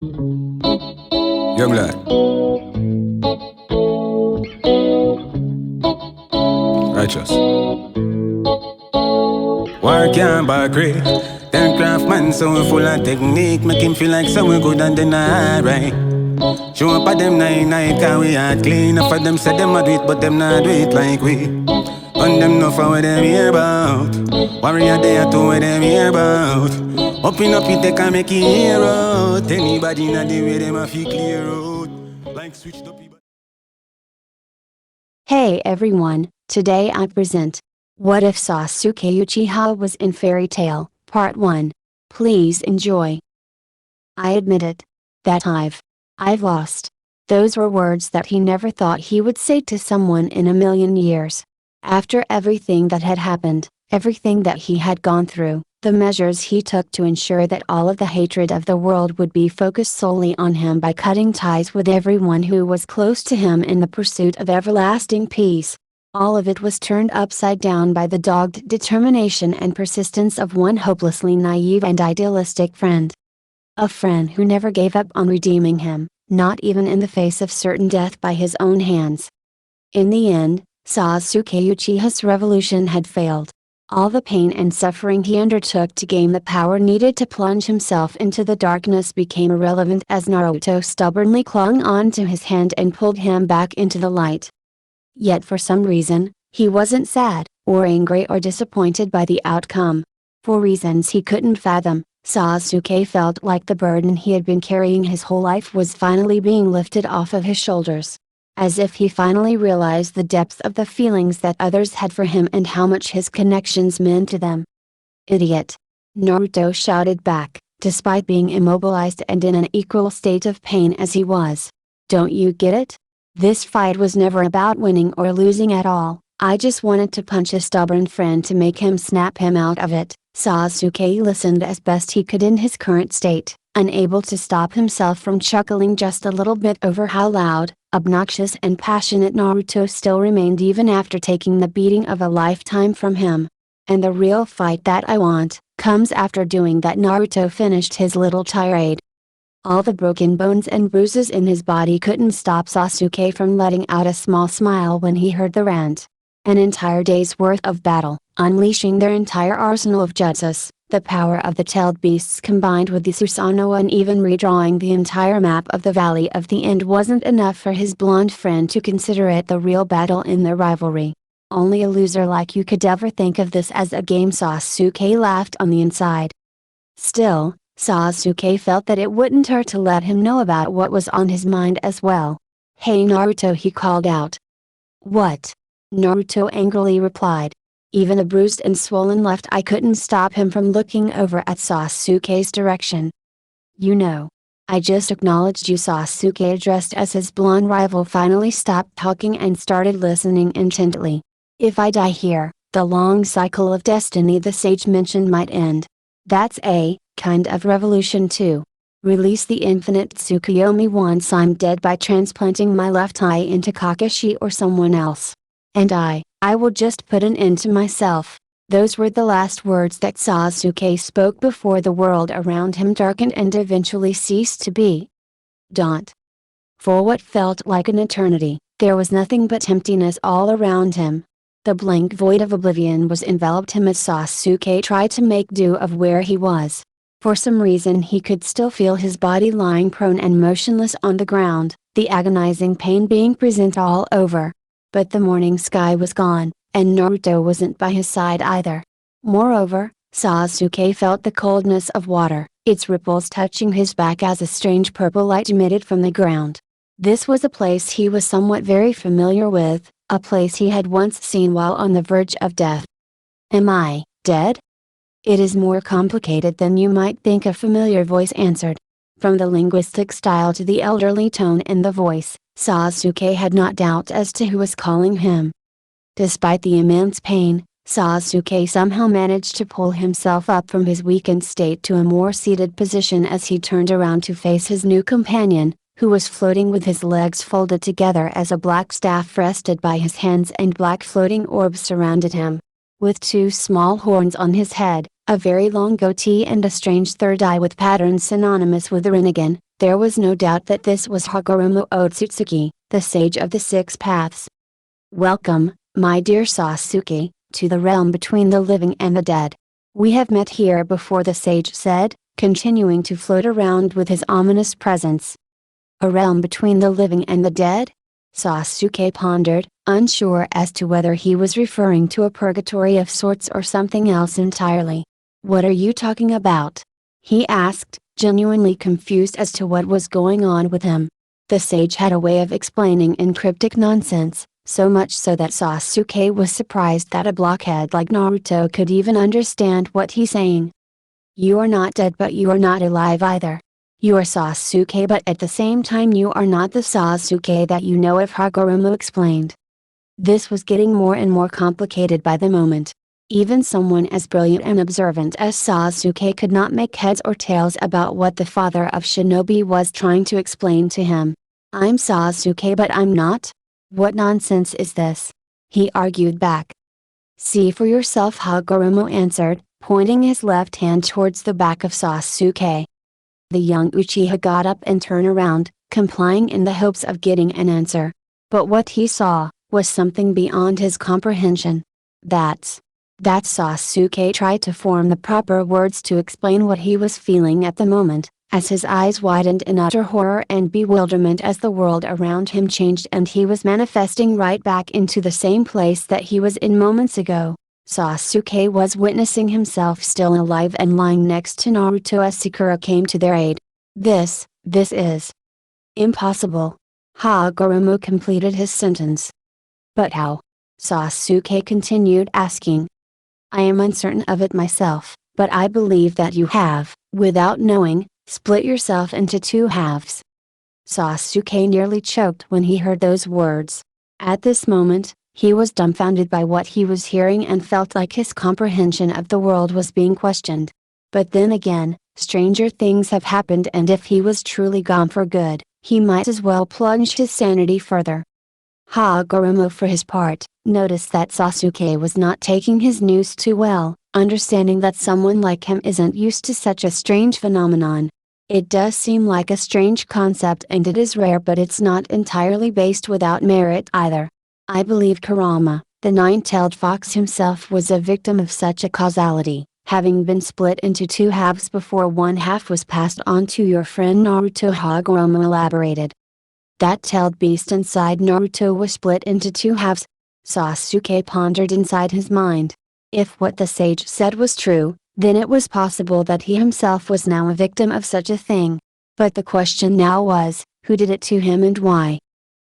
Young lad, righteous. War can't buy great. Then craftsman so full of technique. Make him feel like someone good and then alright. Show up at them night, cause we hard clean. Enough of them say them a do it, but them not do it like we. On them no for what them hear about. Warrior they are to what them hear about. Open up it, they can make it hear out. Anybody in the way them a feel clear out. Like switched up. Hey everyone, today I present What If Sasuke Uchiha Was in Fairy Tale, Part 1. Please enjoy. I admit it. That I've lost. Those were words that he never thought he would say to someone in a million years. After everything that had happened, everything that he had gone through, the measures he took to ensure that all of the hatred of the world would be focused solely on him by cutting ties with everyone who was close to him in the pursuit of everlasting peace. All of it was turned upside down by the dogged determination and persistence of one hopelessly naive and idealistic friend. A friend who never gave up on redeeming him, not even in the face of certain death by his own hands. In the end, Sasuke Uchiha's revolution had failed. All the pain and suffering he undertook to gain the power needed to plunge himself into the darkness became irrelevant as Naruto stubbornly clung on to his hand and pulled him back into the light. Yet for some reason, he wasn't sad, or angry or disappointed by the outcome. For reasons he couldn't fathom, Sasuke felt like the burden he had been carrying his whole life was finally being lifted off of his shoulders. As if he finally realized the depth of the feelings that others had for him and how much his connections meant to them. Idiot! Naruto shouted back, despite being immobilized and in an equal state of pain as he was. Don't you get it? This fight was never about winning or losing at all. I just wanted to punch a stubborn friend to make him snap him out of it. Sasuke listened as best he could in his current state, unable to stop himself from chuckling just a little bit over how loud, obnoxious and passionate Naruto still remained even after taking the beating of a lifetime from him. And the real fight that I want, comes after doing that. Naruto finished his little tirade. All the broken bones and bruises in his body couldn't stop Sasuke from letting out a small smile when he heard the rant. An entire day's worth of battle, unleashing their entire arsenal of jutsus, the power of the tailed beasts combined with the Susanoo and even redrawing the entire map of the Valley of the End wasn't enough for his blonde friend to consider it the real battle in their rivalry. Only a loser like you could ever think of this as a game. Sasuke laughed on the inside. Still, Sasuke felt that it wouldn't hurt to let him know about what was on his mind as well. Hey Naruto, he called out. What? Naruto angrily replied. Even a bruised and swollen left eye couldn't stop him from looking over at Sasuke's direction. You know. I just acknowledged you. Sasuke addressed as his blonde rival finally stopped talking and started listening intently. If I die here, the long cycle of destiny the sage mentioned might end. That's a kind of revolution too. Release the infinite Tsukuyomi once I'm dead by transplanting my left eye into Kakashi or someone else. And I will just put an end to myself. Those were the last words that Sasuke spoke before the world around him darkened and eventually ceased to be. For what felt like an eternity, there was nothing but emptiness all around him. The blank void of oblivion was enveloped him as Sasuke tried to make do of where he was. For some reason he could still feel his body lying prone and motionless on the ground, the agonizing pain being present all over. But the morning sky was gone, and Naruto wasn't by his side either. Moreover, Sasuke felt the coldness of water, its ripples touching his back as a strange purple light emitted from the ground. This was a place he was somewhat very familiar with, a place he had once seen while on the verge of death. Am I dead? It is more complicated than you might think, a familiar voice answered. From the linguistic style to the elderly tone in the voice, Sasuke had not doubt as to who was calling him. Despite the immense pain, Sasuke somehow managed to pull himself up from his weakened state to a more seated position as he turned around to face his new companion, who was floating with his legs folded together as a black staff rested by his hands and black floating orbs surrounded him. With two small horns on his head, a very long goatee and a strange third eye with patterns synonymous with the Rinnegan, There was no doubt that this was Hagoromo Otsutsuki, the sage of the six paths. Welcome, my dear Sasuke, to the realm between the living and the dead. We have met here before, the sage said, continuing to float around with his ominous presence. A realm between the living and the dead? Sasuke pondered, unsure as to whether he was referring to a purgatory of sorts or something else entirely. What are you talking about? He asked, genuinely confused as to what was going on with him. The sage had a way of explaining in cryptic nonsense, so much so that Sasuke was surprised that a blockhead like Naruto could even understand what he's saying. You are not dead, but you are not alive either. You are Sasuke, but at the same time you are not the Sasuke that you know of, Hagoromo explained. This was getting more and more complicated by the moment. Even someone as brilliant and observant as Sasuke could not make heads or tails about what the father of shinobi was trying to explain to him. I'm Sasuke, but I'm not? What nonsense is this? He argued back. See for yourself, Hagoromo answered, pointing his left hand towards the back of Sasuke. The young Uchiha got up and turned around, complying in the hopes of getting an answer. But what he saw was something beyond his comprehension. That's Sasuke tried to form the proper words to explain what he was feeling at the moment, as his eyes widened in utter horror and bewilderment as the world around him changed and he was manifesting right back into the same place that he was in moments ago. Sasuke was witnessing himself still alive and lying next to Naruto as Sakura came to their aid. This is impossible. Hagoromo completed his sentence. But how? Sasuke continued asking. I am uncertain of it myself, but I believe that you have, without knowing, split yourself into two halves. Sasuke nearly choked when he heard those words. At this moment, he was dumbfounded by what he was hearing and felt like his comprehension of the world was being questioned. But then again, stranger things have happened, and if he was truly gone for good, he might as well plunge his sanity further. Hagoromo for his part, noticed that Sasuke was not taking his news too well, understanding that someone like him isn't used to such a strange phenomenon. It does seem like a strange concept and it is rare, but it's not entirely based without merit either. I believe Kurama, the nine-tailed fox himself, was a victim of such a causality, having been split into two halves before one half was passed on to your friend Naruto, Hagoromo elaborated. That tailed beast inside Naruto was split into two halves. Sasuke pondered inside his mind. If what the sage said was true, then it was possible that he himself was now a victim of such a thing. But the question now was, who did it to him and why?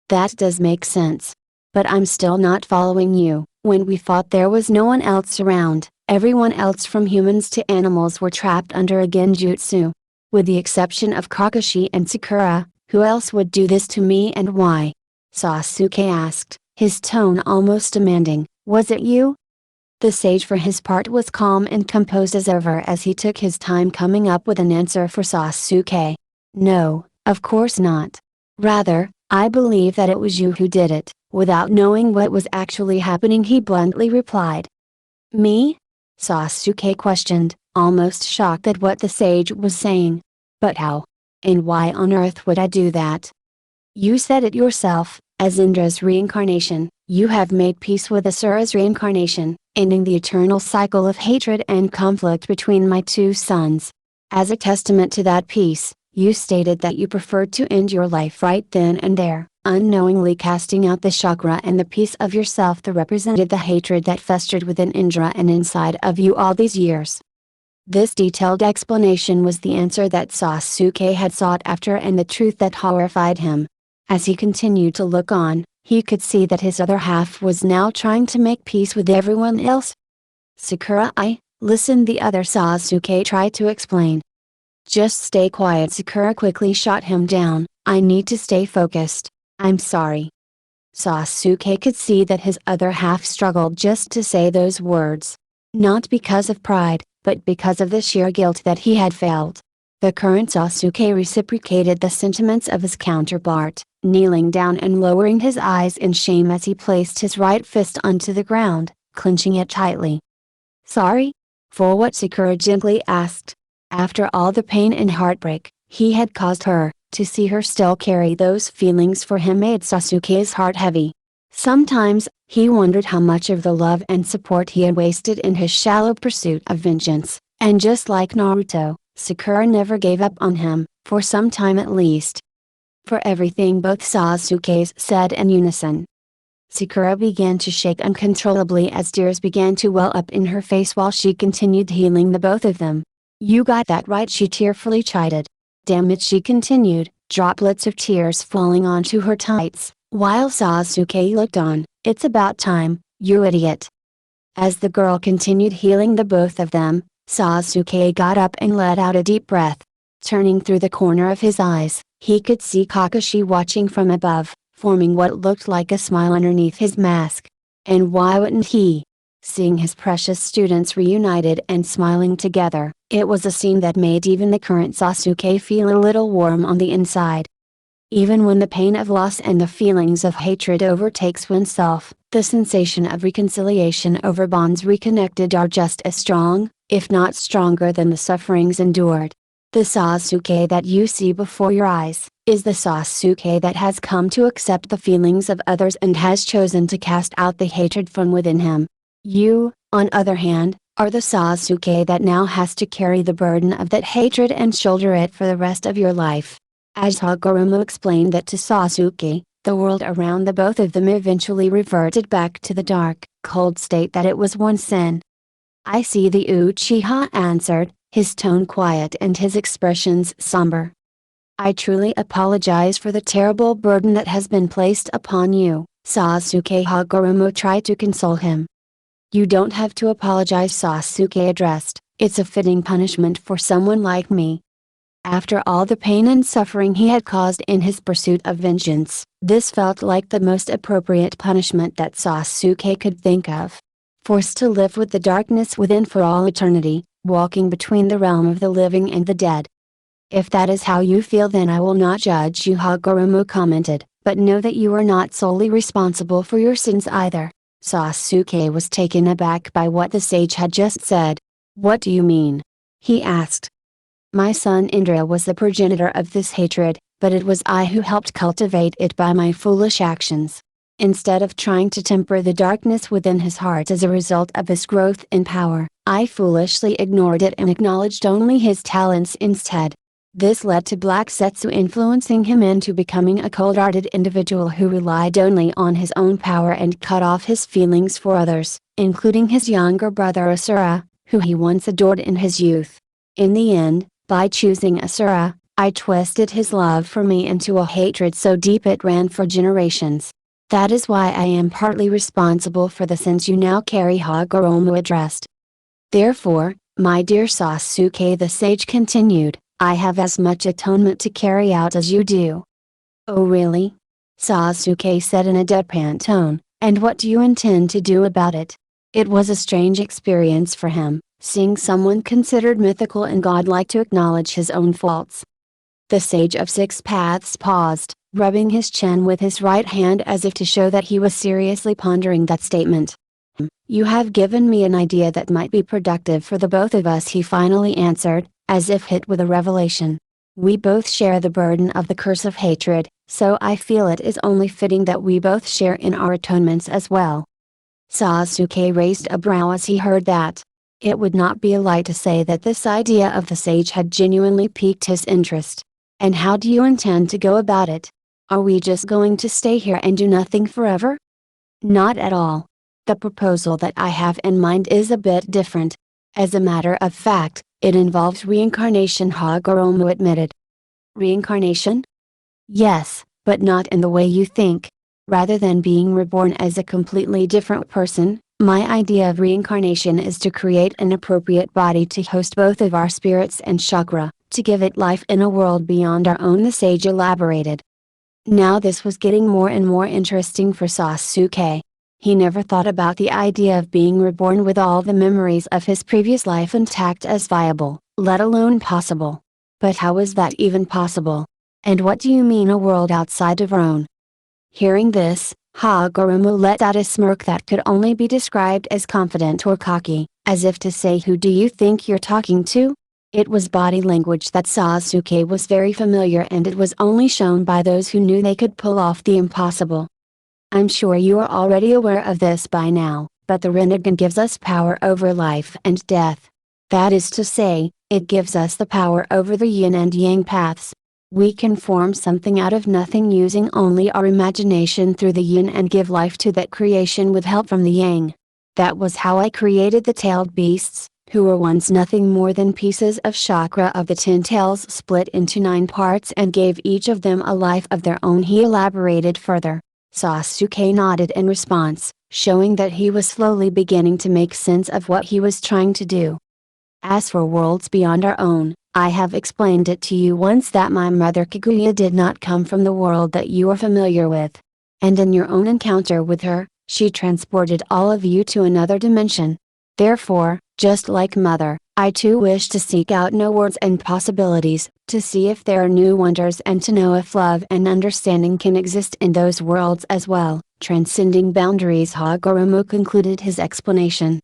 That does make sense. But I'm still not following you. When we fought there was no one else around, everyone else from humans to animals were trapped under a genjutsu. With the exception of Kakashi and Sakura, who else would do this to me and why? Sasuke asked, his tone almost demanding. Was it you? The sage for his part was calm and composed as ever as he took his time coming up with an answer for Sasuke. No, of course not. Rather, I believe that it was you who did it. Without knowing what was actually happening, he bluntly replied. Me? Sasuke questioned, almost shocked at what the sage was saying. But how? And why on earth would I do that? You said it yourself, as Indra's reincarnation, you have made peace with Asura's reincarnation, ending the eternal cycle of hatred and conflict between my two sons. As a testament to that peace, you stated that you preferred to end your life right then and there, unknowingly casting out the chakra and the piece of yourself that represented the hatred that festered within Indra and inside of you all these years. This detailed explanation was the answer that Sasuke had sought after and the truth that horrified him. As he continued to look on, he could see that his other half was now trying to make peace with everyone else. Sakura, listen, the other Sasuke tried to explain. Just stay quiet, Sakura quickly shot him down. I need to stay focused. I'm sorry. Sasuke could see that his other half struggled just to say those words. Not because of pride, but because of the sheer guilt that he had felt. The current Sasuke reciprocated the sentiments of his counterpart, kneeling down and lowering his eyes in shame as he placed his right fist onto the ground, clenching it tightly. Sorry? For what? Sakura gently asked. After all the pain and heartbreak he had caused her, To see her still carry those feelings for him made Sasuke's heart heavy. Sometimes, he wondered how much of the love and support he had wasted in his shallow pursuit of vengeance, and just like Naruto, Sakura never gave up on him, for some time at least. For everything both Sasukes said in unison. Sakura began to shake uncontrollably as tears began to well up in her face while she continued healing the both of them. "You got that right," she tearfully chided. "Damn it," she continued, droplets of tears falling onto her tights, while Sasuke looked on. "It's about time, you idiot." As the girl continued healing the both of them, Sasuke got up and let out a deep breath. Turning through the corner of his eyes, he could see Kakashi watching from above, forming what looked like a smile underneath his mask. And why wouldn't he? Seeing his precious students reunited and smiling together, it was a scene that made even the current Sasuke feel a little warm on the inside. Even when the pain of loss and the feelings of hatred overtakes oneself, the sensation of reconciliation over bonds reconnected are just as strong, if not stronger than the sufferings endured. The Sasuke that you see before your eyes, is the Sasuke that has come to accept the feelings of others and has chosen to cast out the hatred from within him. You, on other hand, are the Sasuke that now has to carry the burden of that hatred and shoulder it for the rest of your life. As Hagoromo explained that to Sasuke, the world around the both of them eventually reverted back to the dark, cold state that it was once in. "I see," the Uchiha answered, his tone quiet and his expressions somber. "I truly apologize for the terrible burden that has been placed upon you," Sasuke. Hagoromo tried to console him. "You don't have to apologize," Sasuke addressed, "it's a fitting punishment for someone like me." After all the pain and suffering he had caused in his pursuit of vengeance, this felt like the most appropriate punishment that Sasuke could think of. Forced to live with the darkness within for all eternity, walking between the realm of the living and the dead. "If that is how you feel, then I will not judge you," Hagoromo commented, "but know that you are not solely responsible for your sins either." Sasuke was taken aback by what the sage had just said. "What do you mean?" he asked. "My son Indra was the progenitor of this hatred, but it was I who helped cultivate it by my foolish actions. Instead of trying to temper the darkness within his heart as a result of his growth in power, I foolishly ignored it and acknowledged only his talents instead. This led to Black Setsu influencing him into becoming a cold-hearted individual who relied only on his own power and cut off his feelings for others, including his younger brother Asura, who he once adored in his youth. In the end, by choosing Asura, I twisted his love for me into a hatred so deep it ran for generations. That is why I am partly responsible for the sins you now carry," Hagoromo addressed. "Therefore, my dear Sasuke," the sage continued, "I have as much atonement to carry out as you do." "Oh really?" Sasuke said in a deadpan tone, "and what do you intend to do about it?" It was a strange experience for him, seeing someone considered mythical and godlike to acknowledge his own faults. The sage of six paths paused, rubbing his chin with his right hand as if to show that he was seriously pondering that statement. "You have given me an idea that might be productive for the both of us," he finally answered, as if hit with a revelation. "We both share the burden of the curse of hatred, so I feel it is only fitting that we both share in our atonements as well." Sasuke raised a brow as he heard that. It would not be a lie to say that this idea of the sage had genuinely piqued his interest. "And how do you intend to go about it? Are we just going to stay here and do nothing forever?" "Not at all. The proposal that I have in mind is a bit different. As a matter of fact, it involves reincarnation," Hagoromo admitted. "Reincarnation?" "Yes, but not in the way you think. Rather than being reborn as a completely different person, my idea of reincarnation is to create an appropriate body to host both of our spirits and chakra, to give it life in a world beyond our own," the sage elaborated. Now this was getting more and more interesting for Sasuke. He never thought about the idea of being reborn with all the memories of his previous life intact as viable, let alone possible. But how is that even possible? And what do you mean a world outside of our own? Hearing this, Hagoromo let out a smirk that could only be described as confident or cocky, as if to say, "Who do you think you're talking to? It was body language that Sasuke was very familiar, and it was only shown by those who knew they could pull off the impossible. I'm sure you are already aware of this by now, but the Rinnegan gives us power over life and death. That is to say, it gives us the power over the yin and yang paths. We can form something out of nothing using only our imagination through the yin and give life to that creation with help from the yang. That was how I created the tailed beasts, who were once nothing more than pieces of chakra of the 10 tails split into 9 parts and gave each of them a life of their own. He elaborated further. Sasuke nodded in response, showing that he was slowly beginning to make sense of what he was trying to do. As for worlds beyond our own, I have explained it to you once that my mother Kaguya did not come from the world that you are familiar with. And in your own encounter with her, she transported all of you to another dimension. Therefore, just like Mother, I too wish to seek out new worlds and possibilities, to see if there are new wonders and to know if love and understanding can exist in those worlds as well, transcending boundaries. Hagoromo concluded his explanation.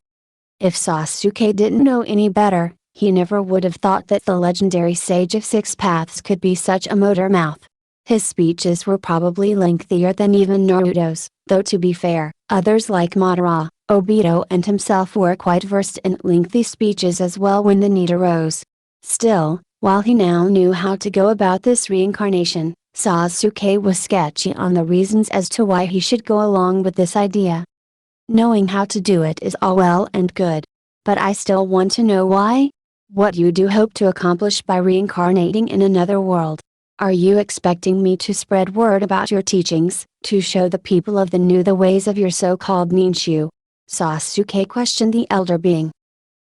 If Sasuke didn't know any better, he never would have thought that the legendary Sage of Six Paths could be such a motor mouth. His speeches were probably lengthier than even Naruto's, though to be fair, others like Madara, Obito and himself were quite versed in lengthy speeches as well when the need arose. Still, while he now knew how to go about this reincarnation, Sasuke was sketchy on the reasons as to why he should go along with this idea. Knowing how to do it is all well and good. But I still want to know why? What you do hope to accomplish by reincarnating in another world? Are you expecting me to spread word about your teachings, to show the people of the new the ways of your so-called Ninshu? Sasuke questioned the elder being.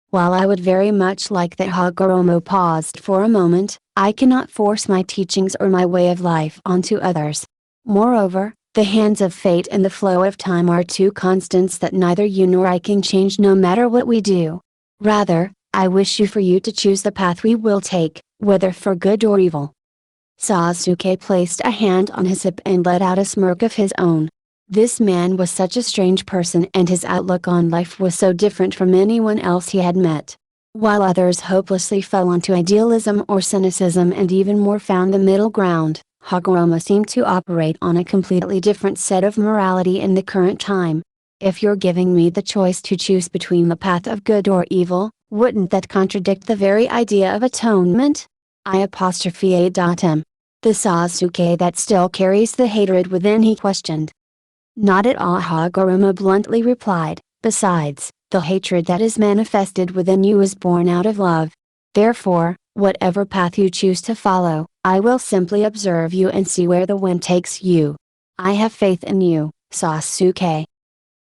While I would very much like that, Hagoromo paused for a moment, I cannot force my teachings or my way of life onto others. Moreover, the hands of fate and the flow of time are two constants that neither you nor I can change no matter what we do. Rather, I wish for you to choose the path we will take, whether for good or evil. Sasuke placed a hand on his hip and let out a smirk of his own. This man was such a strange person, and his outlook on life was so different from anyone else he had met. While others hopelessly fell into idealism or cynicism and even more found the middle ground, Hagoromo seemed to operate on a completely different set of morality in the current time. If you're giving me the choice to choose between the path of good or evil, wouldn't that contradict the very idea of atonement? I''. The Sasuke that still carries the hatred within, he questioned. Not at all, Hagoromo bluntly replied. Besides, the hatred that is manifested within you is born out of love. Therefore, whatever path you choose to follow, I will simply observe you and see where the wind takes you. I have faith in you, Sasuke.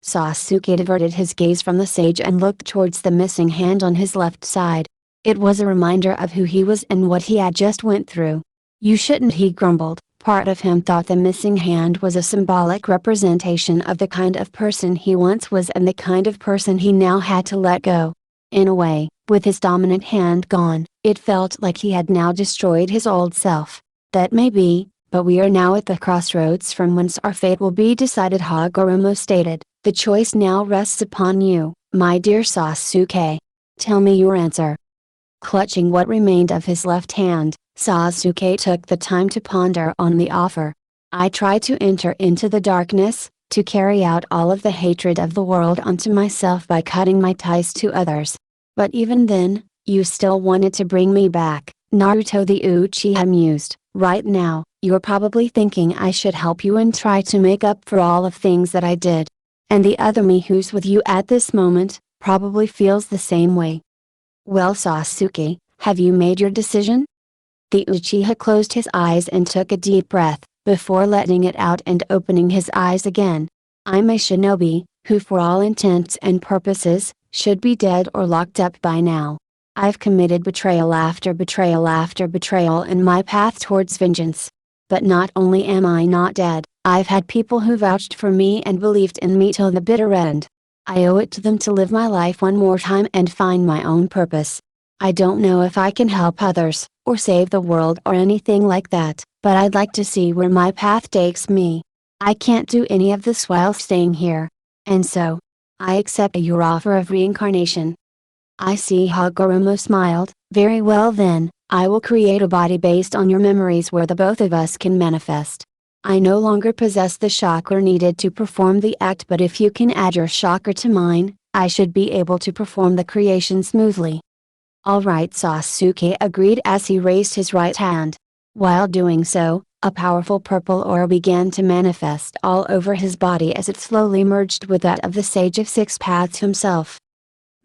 Sasuke diverted his gaze from the sage and looked towards the missing hand on his left side. It was a reminder of who he was and what he had just went through. You shouldn't, he grumbled. Part of him thought the missing hand was a symbolic representation of the kind of person he once was and the kind of person he now had to let go. In a way, with his dominant hand gone, it felt like he had now destroyed his old self. That may be, but we are now at the crossroads from whence our fate will be decided, Hagoromo stated. The choice now rests upon you, my dear Sasuke. Tell me your answer. Clutching what remained of his left hand, Sasuke took the time to ponder on the offer. I try to enter into the darkness, to carry out all of the hatred of the world onto myself by cutting my ties to others. But even then, you still wanted to bring me back, Naruto the Uchiha mused. Right now, you're probably thinking I should help you and try to make up for all of things that I did. And the other me who's with you at this moment, probably feels the same way. Well, Sasuke, have you made your decision? The Uchiha closed his eyes and took a deep breath, before letting it out and opening his eyes again. I'm a shinobi, who for all intents and purposes, should be dead or locked up by now. I've committed betrayal after betrayal after betrayal in my path towards vengeance. But not only am I not dead, I've had people who vouched for me and believed in me till the bitter end. I owe it to them to live my life one more time and find my own purpose. I don't know if I can help others, or save the world or anything like that, but I'd like to see where my path takes me. I can't do any of this while staying here. And so, I accept your offer of reincarnation. I see. Hagoromo smiled. Very well then, I will create a body based on your memories where the both of us can manifest. I no longer possess the chakra needed to perform the act, but if you can add your chakra to mine, I should be able to perform the creation smoothly. Alright, Sasuke agreed as he raised his right hand. While doing so, a powerful purple aura began to manifest all over his body as it slowly merged with that of the Sage of Six Paths himself.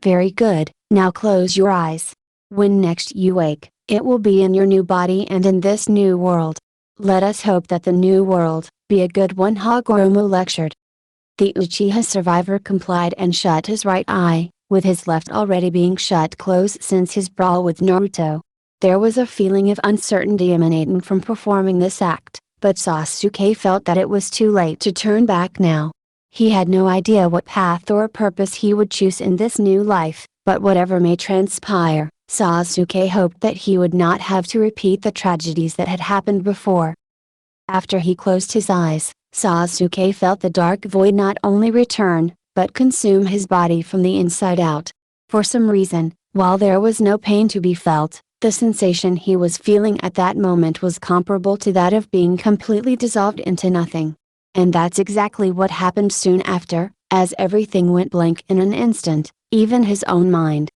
Very good, now close your eyes. When next you wake, it will be in your new body and in this new world. Let us hope that the new world be a good one, Hagoromo lectured. The Uchiha survivor complied and shut his right eye, with his left already being shut closed since his brawl with Naruto. There was a feeling of uncertainty emanating from performing this act, but Sasuke felt that it was too late to turn back now. He had no idea what path or purpose he would choose in this new life, but whatever may transpire, Sasuke hoped that he would not have to repeat the tragedies that had happened before. After he closed his eyes, Sasuke felt the dark void not only return, but consume his body from the inside out. For some reason, while there was no pain to be felt, the sensation he was feeling at that moment was comparable to that of being completely dissolved into nothing. And that's exactly what happened soon after, as everything went blank in an instant, even his own mind.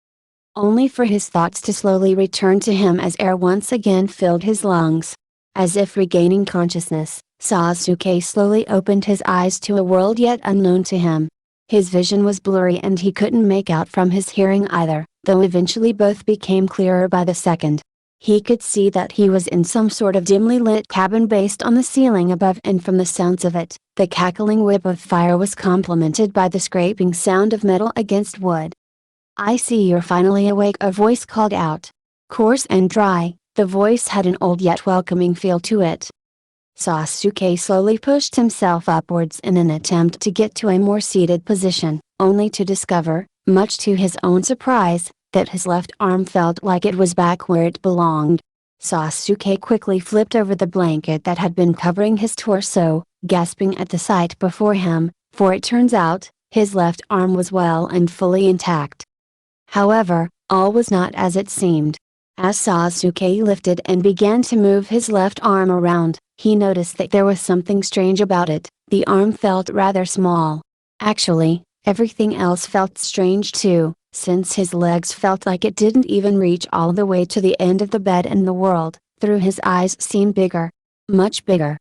Only for his thoughts to slowly return to him as air once again filled his lungs. As if regaining consciousness, Sasuke slowly opened his eyes to a world yet unknown to him. His vision was blurry and he couldn't make out from his hearing either, though eventually both became clearer by the second. He could see that he was in some sort of dimly lit cabin based on the ceiling above, and from the sounds of it, the cackling whip of fire was complemented by the scraping sound of metal against wood. I see you're finally awake, a voice called out. Coarse and dry, the voice had an old yet welcoming feel to it. Sasuke slowly pushed himself upwards in an attempt to get to a more seated position, only to discover, much to his own surprise, that his left arm felt like it was back where it belonged. Sasuke quickly flipped over the blanket that had been covering his torso, gasping at the sight before him, for it turns out, his left arm was well and fully intact. However, all was not as it seemed. As Sasuke lifted and began to move his left arm around, he noticed that there was something strange about it. The arm felt rather small. Actually, everything else felt strange too, since his legs felt like it didn't even reach all the way to the end of the bed, and the world, through his eyes, seemed bigger. Much bigger.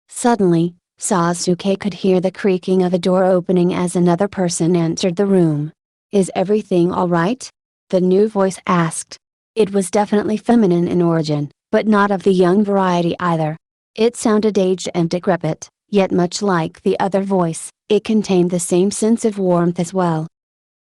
Suddenly, Sasuke could hear the creaking of a door opening as another person entered the room. Is everything alright? The new voice asked. It was definitely feminine in origin, but not of the young variety either. It sounded aged and decrepit, yet much like the other voice, it contained the same sense of warmth as well.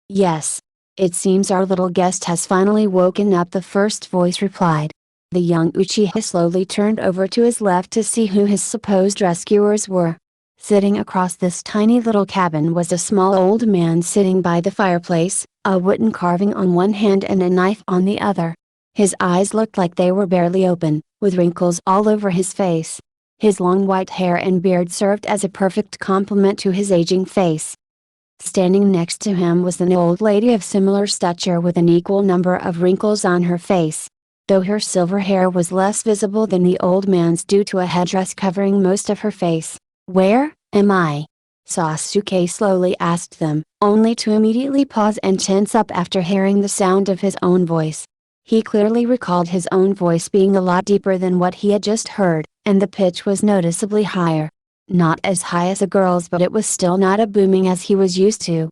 Yes. It seems our little guest has finally woken up, the first voice replied. The young Uchiha slowly turned over to his left to see who his supposed rescuers were. Sitting across this tiny little cabin was a small old man sitting by the fireplace, a wooden carving on one hand and a knife on the other. His eyes looked like they were barely open, with wrinkles all over his face. His long white hair and beard served as a perfect complement to his aging face. Standing next to him was an old lady of similar stature with an equal number of wrinkles on her face. Though her silver hair was less visible than the old man's due to a headdress covering most of her face. Where am I? Sasuke slowly asked them, only to immediately pause and tense up after hearing the sound of his own voice. He clearly recalled his own voice being a lot deeper than what he had just heard, and the pitch was noticeably higher. Not as high as a girl's, but it was still not as booming as he was used to.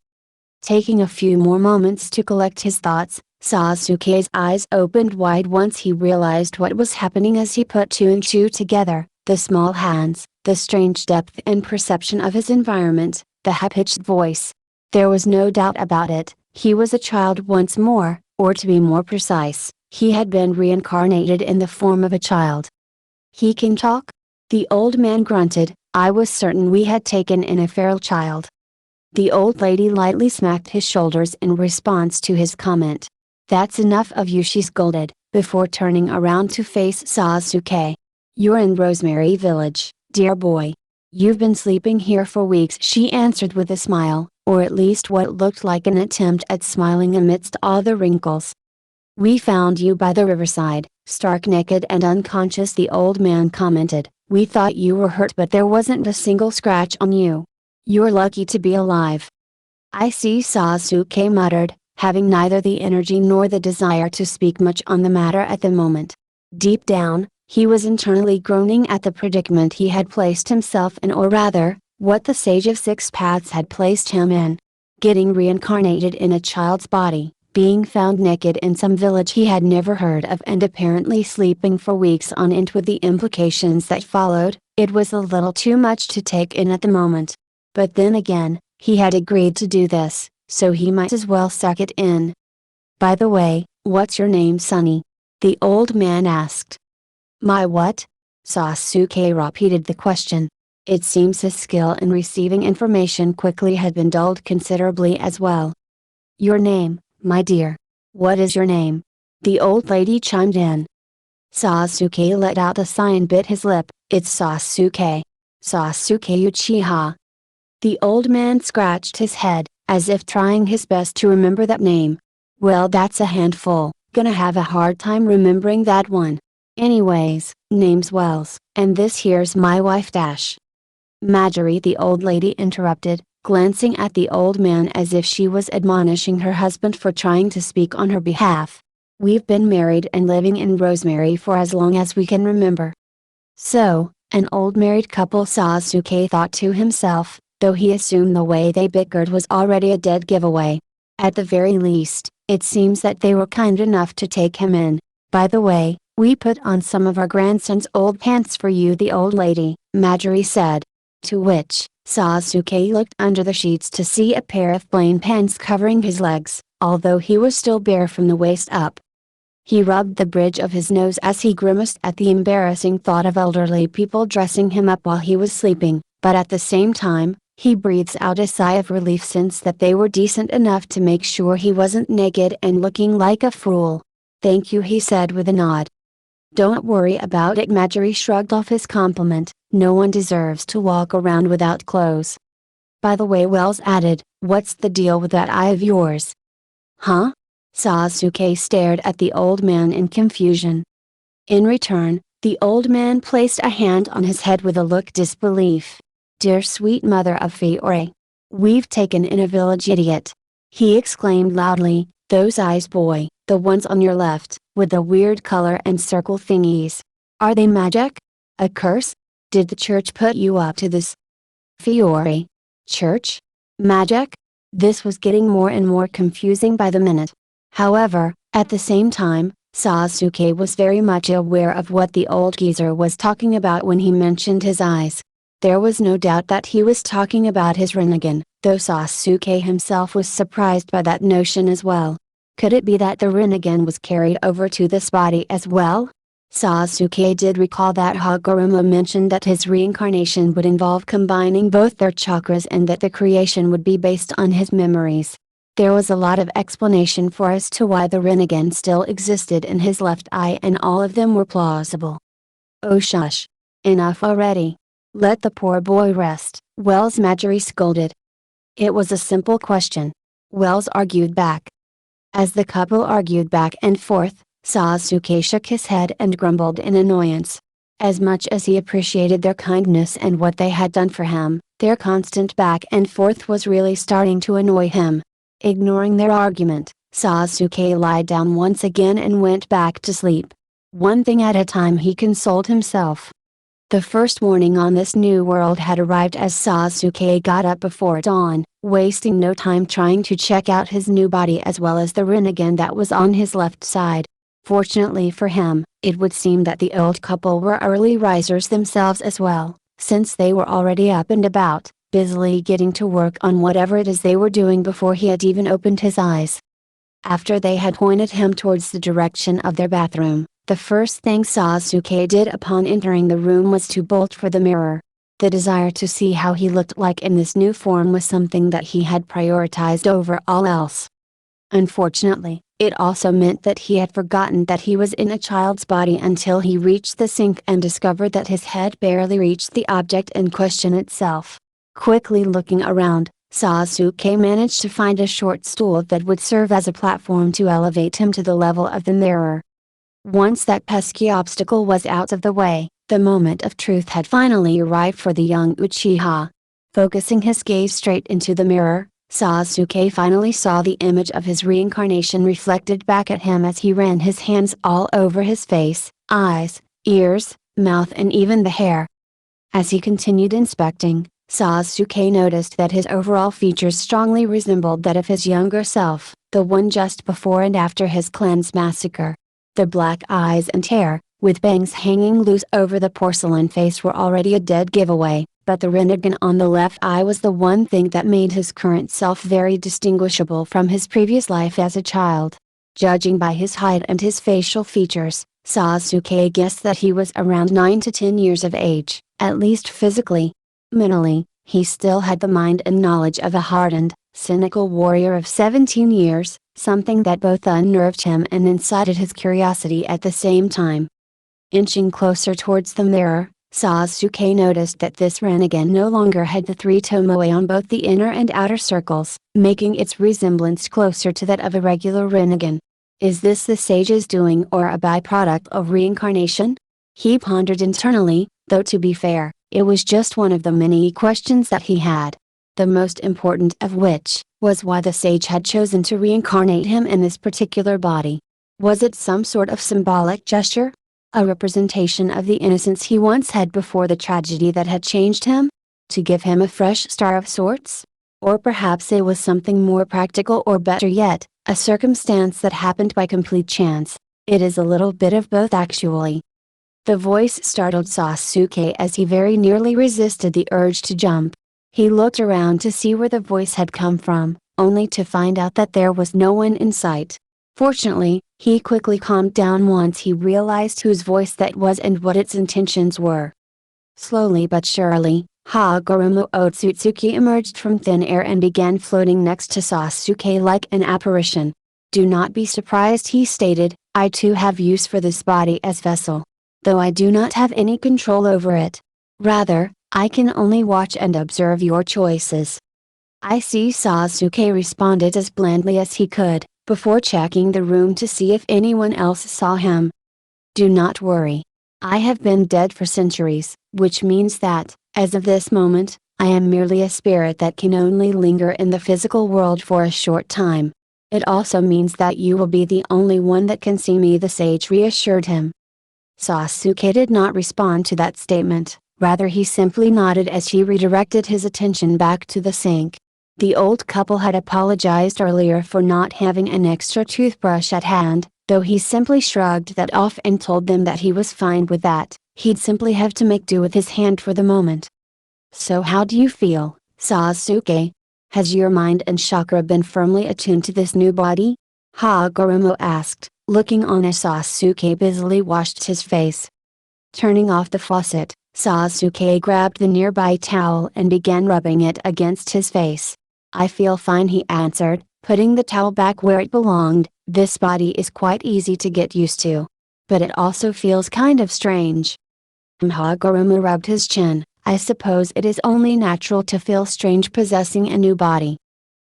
Taking a few more moments to collect his thoughts, Sasuke's eyes opened wide once he realized what was happening as he put two and two together, the small hands, the strange depth and perception of his environment, the high-pitched voice. There was no doubt about it, he was a child once more, or to be more precise, he had been reincarnated in the form of a child. He can talk? The old man grunted. I was certain we had taken in a feral child. The old lady lightly smacked his shoulders in response to his comment. That's enough of you, she scolded, before turning around to face Sasuke. You're in Rosemary Village, dear boy. You've been sleeping here for weeks, she answered with a smile, or at least what looked like an attempt at smiling amidst all the wrinkles. "We found you by the riverside, stark naked and unconscious," the old man commented. "We thought you were hurt, but there wasn't a single scratch on you. You're lucky to be alive." "I see," Sasuke muttered, having neither the energy nor the desire to speak much on the matter at the moment. Deep down, he was internally groaning at the predicament he had placed himself in, or rather, what the Sage of Six Paths had placed him in. Getting reincarnated in a child's body, being found naked in some village he had never heard of, and apparently sleeping for weeks on end with the implications that followed, it was a little too much to take in at the moment. But then again, he had agreed to do this, so he might as well suck it in. "By the way, what's your name, Sonny?" the old man asked. "My what?" Sasuke repeated the question. It seems his skill in receiving information quickly had been dulled considerably as well. "Your name, my dear. What is your name?" the old lady chimed in. Sasuke let out a sigh and bit his lip. "It's Sasuke. Sasuke Uchiha." The old man scratched his head, as if trying his best to remember that name. "Well, that's a handful, gonna have a hard time remembering that one. Anyways, name's Wells, and this here's my wife Dash." "Marjorie," the old lady interrupted, glancing at the old man as if she was admonishing her husband for trying to speak on her behalf. "We've been married and living in Rosemary for as long as we can remember." So, an old married couple, Sasuke thought to himself, though he assumed the way they bickered was already a dead giveaway. At the very least, it seems that they were kind enough to take him in. "By the way, we put on some of our grandson's old pants for you," the old lady, Marjorie said. To which, Sasuke looked under the sheets to see a pair of plain pants covering his legs, although he was still bare from the waist up. He rubbed the bridge of his nose as he grimaced at the embarrassing thought of elderly people dressing him up while he was sleeping, but at the same time, he breathed out a sigh of relief since that they were decent enough to make sure he wasn't naked and looking like a fool. "Thank you," he said with a nod. "Don't worry about it," Marjorie shrugged off his compliment. "No one deserves to walk around without clothes." "By the way," Wells added, "what's the deal with that eye of yours?" "Huh?" Sasuke stared at the old man in confusion. In return, the old man placed a hand on his head with a look disbelief. "Dear sweet mother of Fiore! We've taken in a village idiot!" he exclaimed loudly. "Those eyes, boy, the ones on your left, with the weird color and circle thingies. Are they magic? A curse? Did the church put you up to this?" Fiore? Church? Magic? This was getting more and more confusing by the minute. However, at the same time, Sasuke was very much aware of what the old geezer was talking about when he mentioned his eyes. There was no doubt that he was talking about his Rinnegan, though Sasuke himself was surprised by that notion as well. Could it be that the Rinnegan was carried over to this body as well? Sasuke did recall that Hagoromo mentioned that his reincarnation would involve combining both their chakras and that the creation would be based on his memories. There was a lot of explanation for as to why the Rinnegan still existed in his left eye, and all of them were plausible. "Oh shush! Enough already! Let the poor boy rest," Wells Marjorie scolded. It was a simple question. Wells argued back. As the couple argued back and forth, Sasuke shook his head and grumbled in annoyance. As much as he appreciated their kindness and what they had done for him, their constant back and forth was really starting to annoy him. Ignoring their argument, Sasuke lied down once again and went back to sleep. One thing at a time, he consoled himself. The first warning on this new world had arrived as Sasuke got up before dawn, wasting no time trying to check out his new body as well as the Rinnegan that was on his left side. Fortunately for him, it would seem that the old couple were early risers themselves as well, since they were already up and about, busily getting to work on whatever it is they were doing before he had even opened his eyes. After they had pointed him towards the direction of their bathroom, the first thing Sasuke did upon entering the room was to bolt for the mirror. The desire to see how he looked like in this new form was something that he had prioritized over all else. Unfortunately, it also meant that he had forgotten that he was in a child's body until he reached the sink and discovered that his head barely reached the object in question itself. Quickly looking around, Sasuke managed to find a short stool that would serve as a platform to elevate him to the level of the mirror. Once that pesky obstacle was out of the way, the moment of truth had finally arrived for the young Uchiha. Focusing his gaze straight into the mirror, Sasuke finally saw the image of his reincarnation reflected back at him as he ran his hands all over his face, eyes, ears, mouth and even the hair. As he continued inspecting, Sasuke noticed that his overall features strongly resembled that of his younger self, the one just before and after his clan's massacre. The black eyes and hair, with bangs hanging loose over the porcelain face were already a dead giveaway, but the Rinnegan on the left eye was the one thing that made his current self very distinguishable from his previous life as a child. Judging by his height and his facial features, Sasuke guessed that he was around 9 to 10 years of age, at least physically. Mentally, he still had the mind and knowledge of a hardened, cynical warrior of 17 years, something that both unnerved him and incited his curiosity at the same time. Inching closer towards the mirror, Sasuke noticed that this Rinnegan no longer had the three tomoe on both the inner and outer circles, making its resemblance closer to that of a regular Rinnegan. Is this the sage's doing or a byproduct of reincarnation? He pondered internally, though to be fair, it was just one of the many questions that he had. The most important of which, was why the sage had chosen to reincarnate him in this particular body. Was it some sort of symbolic gesture? A representation of the innocence he once had before the tragedy that had changed him? To give him a fresh start of sorts? Or perhaps it was something more practical or better yet, a circumstance that happened by complete chance. It is a little bit of both actually. The voice startled Sasuke as he very nearly resisted the urge to jump. He looked around to see where the voice had come from, only to find out that there was no one in sight. Fortunately, he quickly calmed down once he realized whose voice that was and what its intentions were. Slowly but surely, Hagoromo Otsutsuki emerged from thin air and began floating next to Sasuke like an apparition. Do not be surprised, he stated, I too have use for this body as vessel. Though I do not have any control over it. Rather, I can only watch and observe your choices. I see, Sasuke responded as blandly as he could, before checking the room to see if anyone else saw him. Do not worry. I have been dead for centuries, which means that, as of this moment, I am merely a spirit that can only linger in the physical world for a short time. It also means that you will be the only one that can see me, the sage reassured him. Sasuke did not respond to that statement, rather he simply nodded as he redirected his attention back to the sink. The old couple had apologized earlier for not having an extra toothbrush at hand, though he simply shrugged that off and told them that he was fine with that, he'd simply have to make do with his hand for the moment. So how do you feel, Sasuke? Has your mind and chakra been firmly attuned to this new body? Hagoromo asked, looking on as Sasuke busily washed his face. Turning off the faucet, Sasuke grabbed the nearby towel and began rubbing it against his face. I feel fine, he answered, putting the towel back where it belonged. This body is quite easy to get used to. But it also feels kind of strange. Hagoromo rubbed his chin. I suppose it is only natural to feel strange possessing a new body.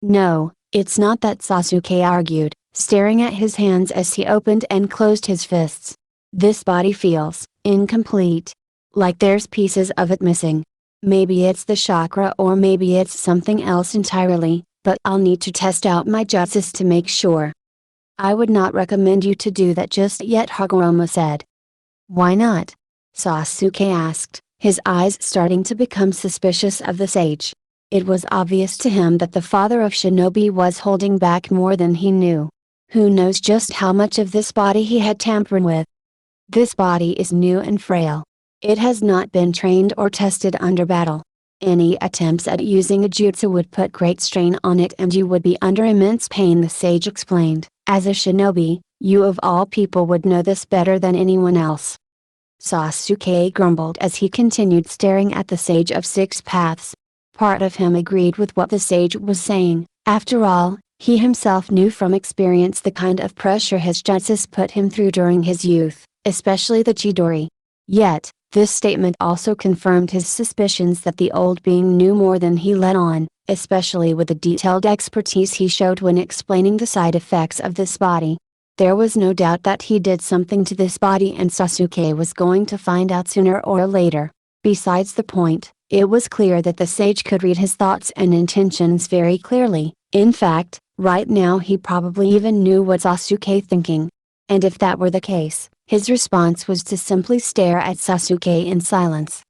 No, it's not that, Sasuke argued, staring at his hands as he opened and closed his fists. This body feels incomplete. Like there's pieces of it missing. Maybe it's the chakra or maybe it's something else entirely, but I'll need to test out my jutsus to make sure. I would not recommend you to do that just yet, Hagoromo said. Why not? Sasuke asked, his eyes starting to become suspicious of the sage. It was obvious to him that the father of shinobi was holding back more than he knew. Who knows just how much of this body he had tampered with. This body is new and frail. It has not been trained or tested under battle. Any attempts at using a jutsu would put great strain on it and you would be under immense pain, the sage explained. As a shinobi, you of all people would know this better than anyone else. Sasuke grumbled as he continued staring at the Sage of Six Paths. Part of him agreed with what the sage was saying. After all, he himself knew from experience the kind of pressure his jutsus put him through during his youth, especially the Chidori. Yet, this statement also confirmed his suspicions that the old being knew more than he let on, especially with the detailed expertise he showed when explaining the side effects of this body. There was no doubt that he did something to this body and Sasuke was going to find out sooner or later. Besides the point, it was clear that the sage could read his thoughts and intentions very clearly. In fact, right now he probably even knew what Sasuke thinking. And if that were the case, his response was to simply stare at Sasuke in silence.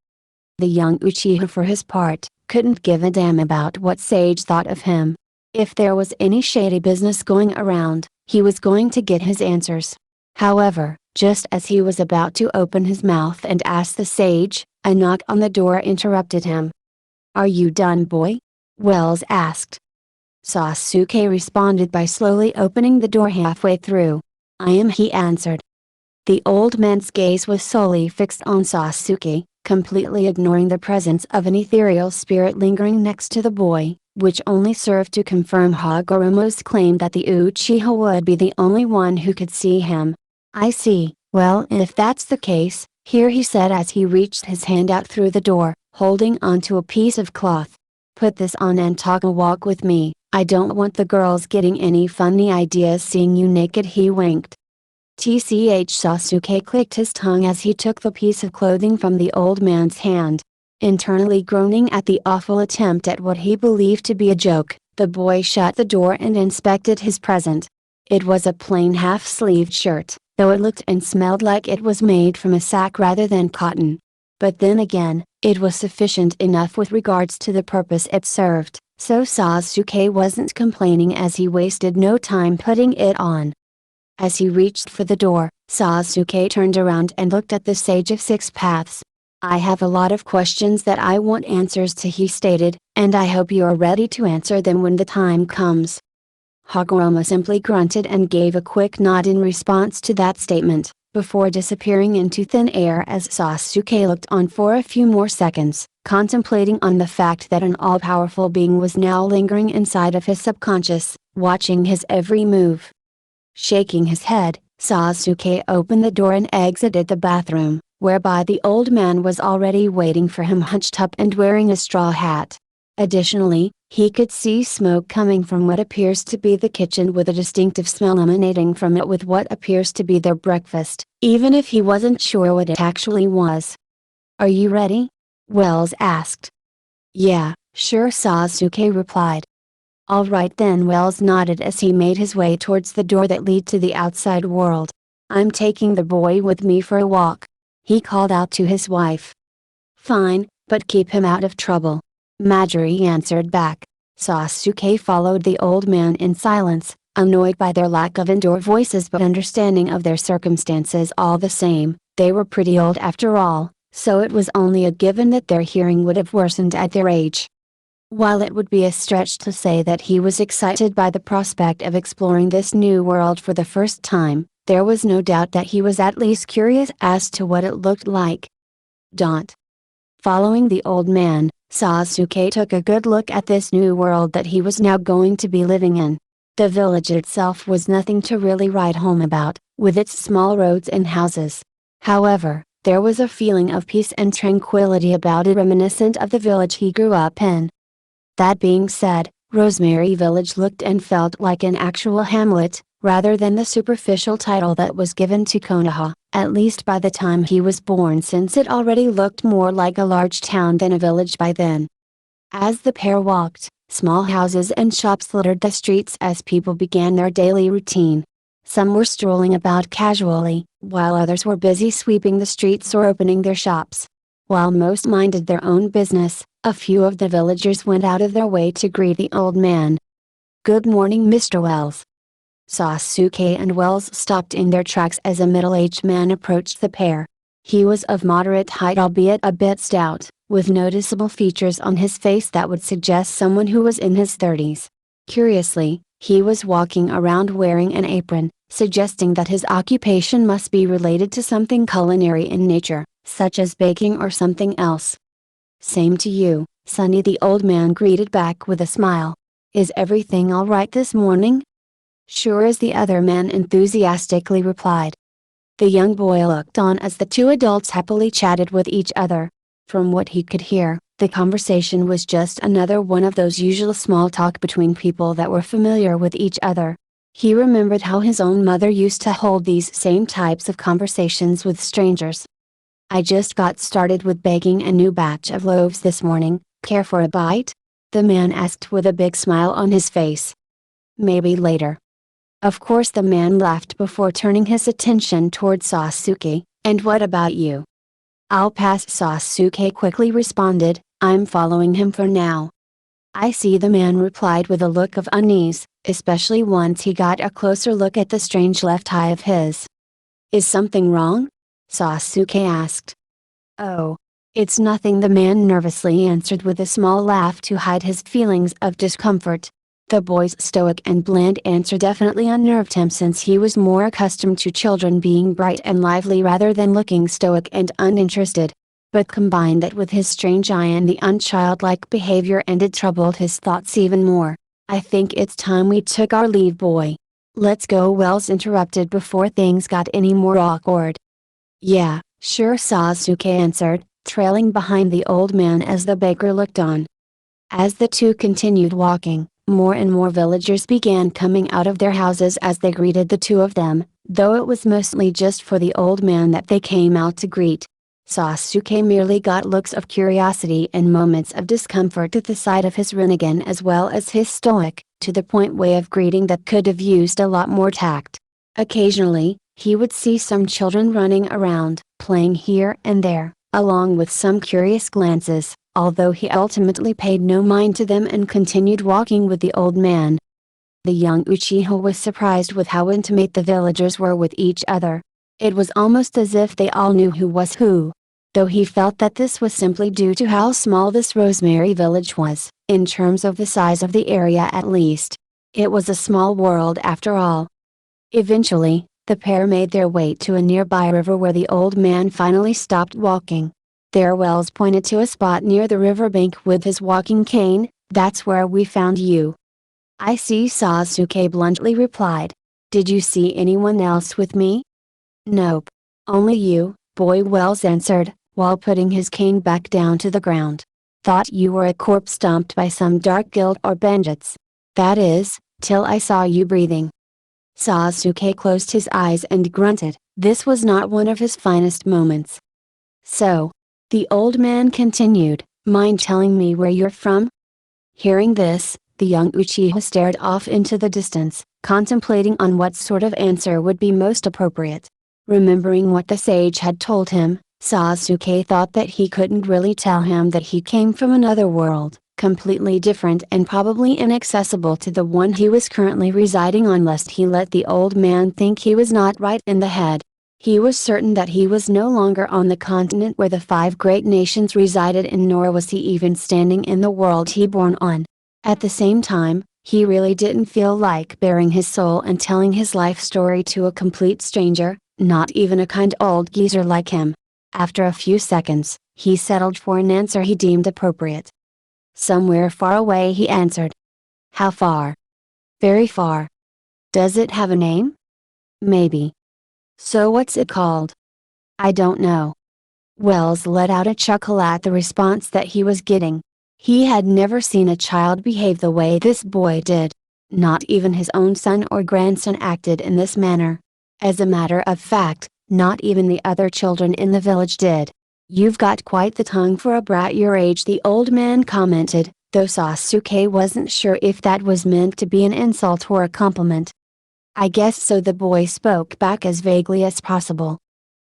The young Uchiha for his part, couldn't give a damn about what Sage thought of him. If there was any shady business going around, he was going to get his answers. However, just as he was about to open his mouth and ask the sage, a knock on the door interrupted him. "Are you done, boy?" Wells asked. Sasuke responded by slowly opening the door halfway through. "I am," he answered. The old man's gaze was solely fixed on Sasuke, completely ignoring the presence of an ethereal spirit lingering next to the boy, which only served to confirm Hagoromo's claim that the Uchiha would be the only one who could see him. "I see, well, if that's the case, here," he said as he reached his hand out through the door, holding onto a piece of cloth. "Put this on and talk a walk with me. I don't want the girls getting any funny ideas seeing you naked." He winked. Tch, Sasuke clicked his tongue as he took the piece of clothing from the old man's hand. Internally groaning at the awful attempt at what he believed to be a joke, the boy shut the door and inspected his present. It was a plain half-sleeved shirt, though it looked and smelled like it was made from a sack rather than cotton. But then again, it was sufficient enough with regards to the purpose it served, so Sasuke wasn't complaining as he wasted no time putting it on. As he reached for the door, Sasuke turned around and looked at the Sage of Six Paths. "I have a lot of questions that I want answers to," he stated, "and I hope you are ready to answer them when the time comes." Hagoromo simply grunted and gave a quick nod in response to that statement, before disappearing into thin air as Sasuke looked on for a few more seconds, contemplating on the fact that an all-powerful being was now lingering inside of his subconscious, watching his every move. Shaking his head, Sasuke opened the door and exited the bathroom, whereby the old man was already waiting for him hunched up and wearing a straw hat. Additionally, he could see smoke coming from what appears to be the kitchen with a distinctive smell emanating from it with what appears to be their breakfast, even if he wasn't sure what it actually was. "Are you ready?" Wells asked. "Yeah, sure," Sasuke replied. "All right then," Wells nodded as he made his way towards the door that led to the outside world. "I'm taking the boy with me for a walk," he called out to his wife. "Fine, but keep him out of trouble," Marjorie answered back. Sasuke followed the old man in silence, annoyed by their lack of indoor voices but understanding of their circumstances all the same. They were pretty old after all, so it was only a given that their hearing would have worsened at their age. While it would be a stretch to say that he was excited by the prospect of exploring this new world for the first time, there was no doubt that he was at least curious as to what it looked like. Following the old man, Sasuke took a good look at this new world that he was now going to be living in. The village itself was nothing to really write home about, with its small roads and houses. However, there was a feeling of peace and tranquility about it reminiscent of the village he grew up in. That being said, Rosemary Village looked and felt like an actual hamlet, rather than the superficial title that was given to Konoha, at least by the time he was born, since it already looked more like a large town than a village by then. As the pair walked, small houses and shops littered the streets as people began their daily routine. Some were strolling about casually, while others were busy sweeping the streets or opening their shops. While most minded their own business, a few of the villagers went out of their way to greet the old man. "Good morning, Mr. Wells." Sasuke and Wells stopped in their tracks as a middle-aged man approached the pair. He was of moderate height, albeit a bit stout, with noticeable features on his face that would suggest someone who was in his 30s. Curiously, he was walking around wearing an apron, suggesting that his occupation must be related to something culinary in nature, such as baking or something else. "Same to you, Sonny," the old man greeted back with a smile. "Is everything all right this morning?" "Sure as," the other man enthusiastically replied. The young boy looked on as the two adults happily chatted with each other. From what he could hear, The conversation was just another one of those usual small talk between people that were familiar with each other. He remembered how his own mother used to hold these same types of conversations with strangers. I just got started with baking a new batch of loaves this morning, care for a bite? The man asked with a big smile on his face. Maybe later. Of course the man laughed before turning his attention toward Sasuke. And what about you? I'll pass. Sasuke quickly responded, I'm following him for now. I see, the man replied with a look of unease, especially once he got a closer look at the strange left eye of his. Is something wrong? Sasuke asked. Oh. It's nothing, the man nervously answered with a small laugh to hide his feelings of discomfort. The boy's stoic and bland answer definitely unnerved him, since he was more accustomed to children being bright and lively rather than looking stoic and uninterested. But combine that with his strange eye and the unchildlike behavior and it troubled his thoughts even more. I think it's time we took our leave, boy. Let's go, Wells interrupted before things got any more awkward. Yeah, sure, Sasuke answered, trailing behind the old man as the baker looked on. As the two continued walking, more and more villagers began coming out of their houses as they greeted the two of them, though it was mostly just for the old man that they came out to greet. Sasuke merely got looks of curiosity and moments of discomfort at the sight of his Rinnegan as well as his stoic, to the point way of greeting that could have used a lot more tact. Occasionally, he would see some children running around, playing here and there, along with some curious glances, although he ultimately paid no mind to them and continued walking with the old man. The young Uchiha was surprised with how intimate the villagers were with each other. It was almost as if they all knew who was who. Though he felt that this was simply due to how small this Rosemary village was, in terms of the size of the area at least. It was a small world after all. Eventually, the pair made their way to a nearby river where the old man finally stopped walking. There Wells pointed to a spot near the riverbank with his walking cane. That's where we found you. I see, Sasuke bluntly replied. Did you see anyone else with me? Nope. Only you, boy, Wells answered, while putting his cane back down to the ground. Thought you were a corpse dumped by some dark guild or bandits. That is, till I saw you breathing. Sasuke closed his eyes and grunted. This was not one of his finest moments. So, the old man continued, mind telling me where you're from? Hearing this, the young Uchiha stared off into the distance, contemplating on what sort of answer would be most appropriate. Remembering what the sage had told him, Sasuke thought that he couldn't really tell him that he came from another world, completely different and probably inaccessible to the one he was currently residing on, lest he let the old man think he was not right in the head. He was certain that he was no longer on the continent where the 5 great nations resided in, nor was he even standing in the world he born on. At the same time, he really didn't feel like baring his soul and telling his life story to a complete stranger, not even a kind old geezer like him. After a few seconds, he settled for an answer he deemed appropriate. Somewhere far away, he answered. How far? Very far. Does it have a name? Maybe. So what's it called? I don't know. Wells let out a chuckle at the response that he was getting. He had never seen a child behave the way this boy did. Not even his own son or grandson acted in this manner. As a matter of fact, not even the other children in the village did. You've got quite the tongue for a brat your age, the old man commented, though Sasuke wasn't sure if that was meant to be an insult or a compliment. I guess so, the boy spoke back as vaguely as possible.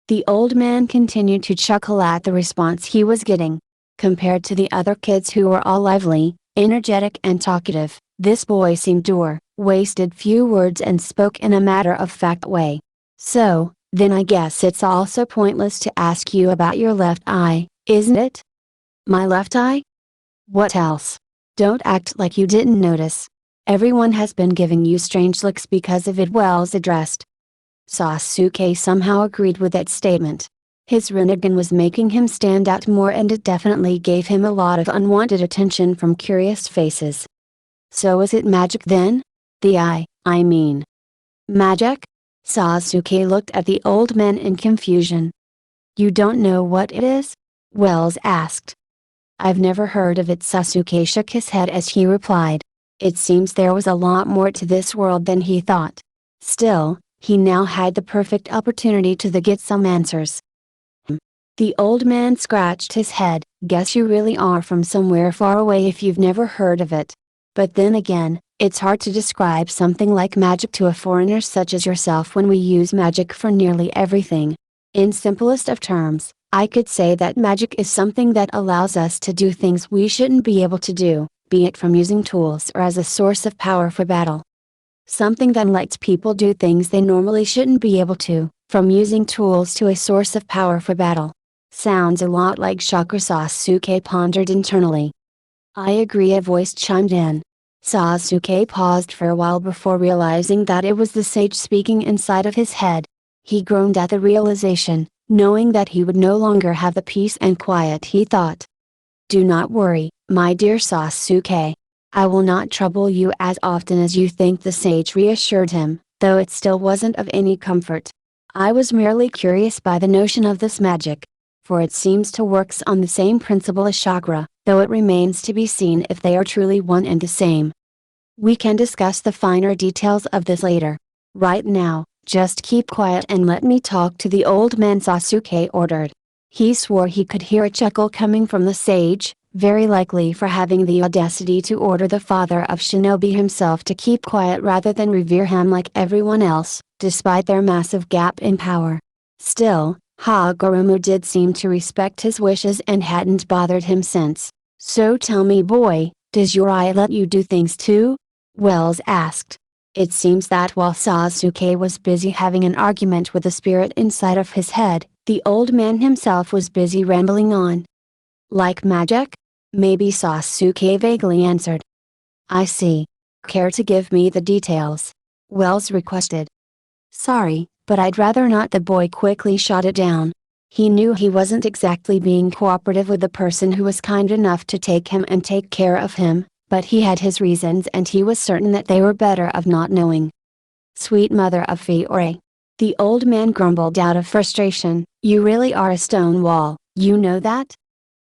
The old man continued to chuckle at the response he was getting. Compared to the other kids who were all lively, energetic and talkative, this boy seemed dour, wasted few words and spoke in a matter-of-fact way. So, then I guess it's also pointless to ask you about your left eye, isn't it? My left eye? What else? Don't act like you didn't notice. Everyone has been giving you strange looks because of it, Wells addressed. Sasuke somehow agreed with that statement. His Rinnegan was making him stand out more, and it definitely gave him a lot of unwanted attention from curious faces. So is it magic then? The eye, I mean. Magic? Sasuke looked at the old man in confusion. You don't know what it is? Wells asked. I've never heard of it. Sasuke shook his head as he replied. It seems there was a lot more to this world than he thought. Still, he now had the perfect opportunity to get some answers. The old man scratched his head. Guess you really are from somewhere far away if you've never heard of it. But then again, it's hard to describe something like magic to a foreigner such as yourself when we use magic for nearly everything. In simplest of terms, I could say that magic is something that allows us to do things we shouldn't be able to do, be it from using tools or as a source of power for battle. Something that lets people do things they normally shouldn't be able to, from using tools to a source of power for battle. Sounds a lot like chakra. Sasuke pondered internally. I agree, a voice chimed in. Sasuke paused for a while before realizing that it was the sage speaking inside of his head. He groaned at the realization, knowing that he would no longer have the peace and quiet he thought. Do not worry, my dear Sasuke. I will not trouble you as often as you think, the sage reassured him, though it still wasn't of any comfort. I was merely curious by the notion of this magic. For it seems to works on the same principle as chakra, though it remains to be seen if they are truly one and the same. We can discuss the finer details of this later. Right now, just keep quiet and let me talk to the old man, Sasuke ordered. He swore he could hear a chuckle coming from the sage, very likely for having the audacity to order the father of shinobi himself to keep quiet rather than revere him like everyone else, despite their massive gap in power. Still, Hagoromo did seem to respect his wishes and hadn't bothered him since. So tell me, boy, does your eye let you do things too? Wells asked. It seems that while Sasuke was busy having an argument with the spirit inside of his head, the old man himself was busy rambling on. Like magic? Maybe, Sasuke vaguely answered. I see. Care to give me the details? Wells requested. Sorry, but I'd rather not, the boy quickly shot it down. He knew he wasn't exactly being cooperative with the person who was kind enough to take him and take care of him, but he had his reasons and he was certain that they were better of not knowing. Sweet mother of Fiore. The old man grumbled out of frustration, you really are a stone wall, you know that?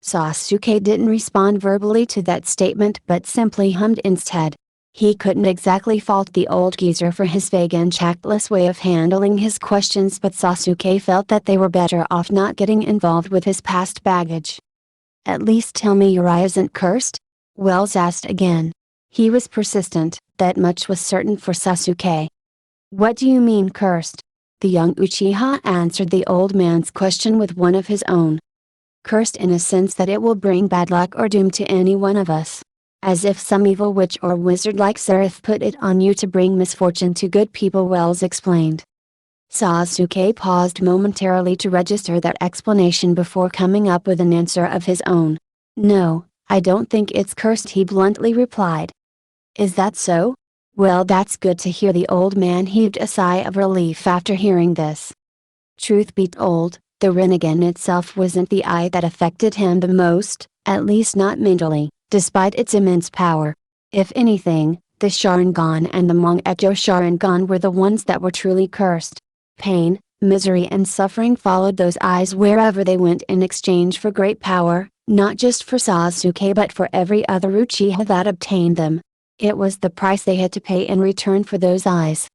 Sasuke didn't respond verbally to that statement but simply hummed instead. He couldn't exactly fault the old geezer for his vague and tactless way of handling his questions, but Sasuke felt that they were better off not getting involved with his past baggage. At least tell me your eye isn't cursed? Wells asked again. He was persistent, that much was certain for Sasuke. What do you mean cursed? The young Uchiha answered the old man's question with one of his own. Cursed in a sense that it will bring bad luck or doom to any one of us. As if some evil witch or wizard like Seraph put it on you to bring misfortune to good people, Wells explained. Sasuke paused momentarily to register that explanation before coming up with an answer of his own. No, I don't think it's cursed, he bluntly replied. Is that so? Well, that's good to hear. The old man heaved a sigh of relief after hearing this. Truth be told, the Rinnegan itself wasn't the eye that affected him the most, at least not mentally, despite its immense power. If anything, the Sharingan and the Mangekyou Sharingan were the ones that were truly cursed. Pain, misery and suffering followed those eyes wherever they went in exchange for great power, not just for Sasuke but for every other Uchiha that obtained them. It was the price they had to pay in return for those eyes.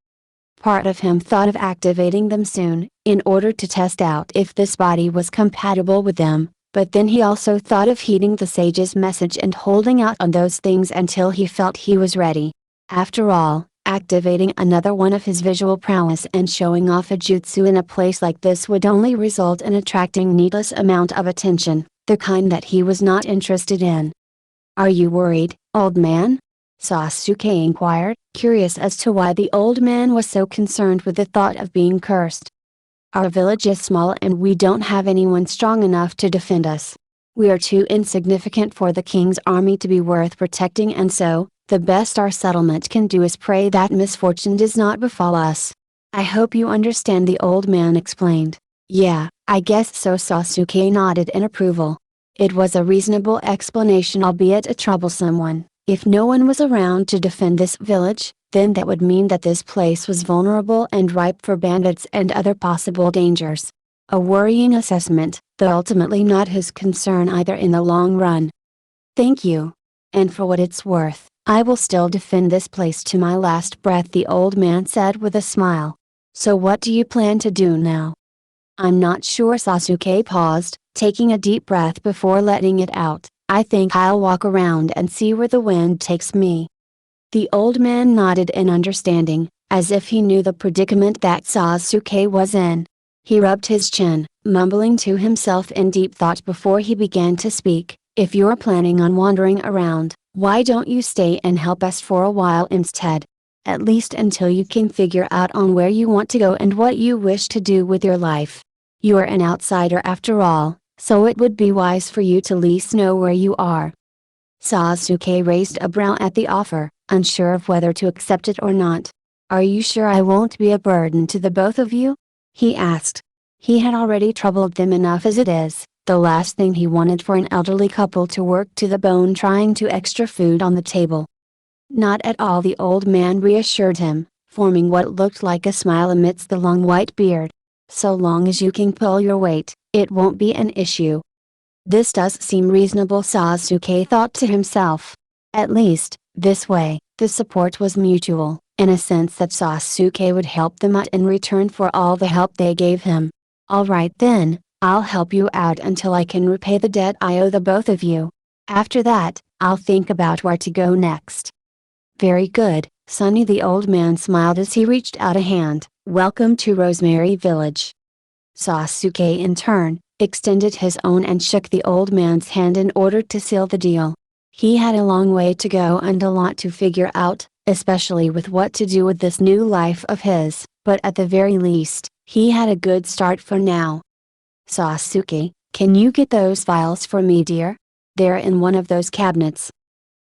Part of him thought of activating them soon, in order to test out if this body was compatible with them, but then he also thought of heeding the sage's message and holding out on those things until he felt he was ready. After all, activating another one of his visual prowess and showing off a jutsu in a place like this would only result in attracting needless amount of attention, the kind that he was not interested in. Are you worried, old man? Sasuke inquired, curious as to why the old man was so concerned with the thought of being cursed. Our village is small and we don't have anyone strong enough to defend us. We are too insignificant for the king's army to be worth protecting, and so, the best our settlement can do is pray that misfortune does not befall us. I hope you understand, the old man explained. Yeah, I guess so. Sasuke nodded in approval. It was a reasonable explanation, albeit a troublesome one. If no one was around to defend this village, then that would mean that this place was vulnerable and ripe for bandits and other possible dangers. A worrying assessment, though ultimately not his concern either in the long run. Thank you. And for what it's worth, I will still defend this place to my last breath, the old man said with a smile. So what do you plan to do now? I'm not sure. Sasuke paused, taking a deep breath before letting it out. I think I'll walk around and see where the wind takes me. The old man nodded in understanding, as if he knew the predicament that Sasuke was in. He rubbed his chin, mumbling to himself in deep thought before he began to speak. If you're planning on wandering around, why don't you stay and help us for a while instead? At least until you can figure out on where you want to go and what you wish to do with your life. You're an outsider after all, so it would be wise for you to at least know where you are. Sasuke raised a brow at the offer, unsure of whether to accept it or not. Are you sure I won't be a burden to the both of you? He asked. He had already troubled them enough as it is. The last thing he wanted for an elderly couple to work to the bone trying to extra food on the table. Not at all, the old man reassured him, forming what looked like a smile amidst the long white beard. So long as you can pull your weight, it won't be an issue. This does seem reasonable, Sasuke thought to himself. At least, this way, the support was mutual, in a sense that Sasuke would help them out in return for all the help they gave him. Alright then, I'll help you out until I can repay the debt I owe the both of you. After that, I'll think about where to go next. Very good, Sonny, the old man smiled as he reached out a hand. Welcome to Rosemary Village. Sasuke in turn, extended his own and shook the old man's hand in order to seal the deal. He had a long way to go and a lot to figure out, especially with what to do with this new life of his, but at the very least, he had a good start for now. Sasuke, can you get those files for me, dear? They're in one of those cabinets.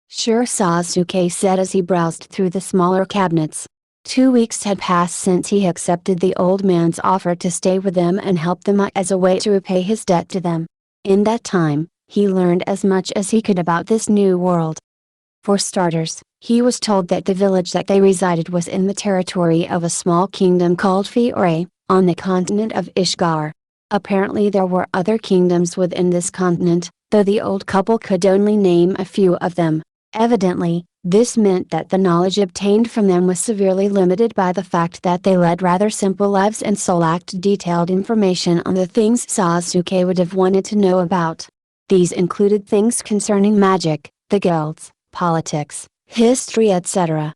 Sure, Sasuke said as he browsed through the smaller cabinets. 2 weeks had passed since he accepted the old man's offer to stay with them and help them out as a way to repay his debt to them. In that time, he learned as much as he could about this new world. For starters, he was told that the village that they resided was in the territory of a small kingdom called Fiore, on the continent of Ishgar. Apparently there were other kingdoms within this continent, though the old couple could only name a few of them. Evidently, this meant that the knowledge obtained from them was severely limited by the fact that they led rather simple lives and so lacked detailed information on the things Sasuke would have wanted to know about. These included things concerning magic, the guilds, politics, history, etc.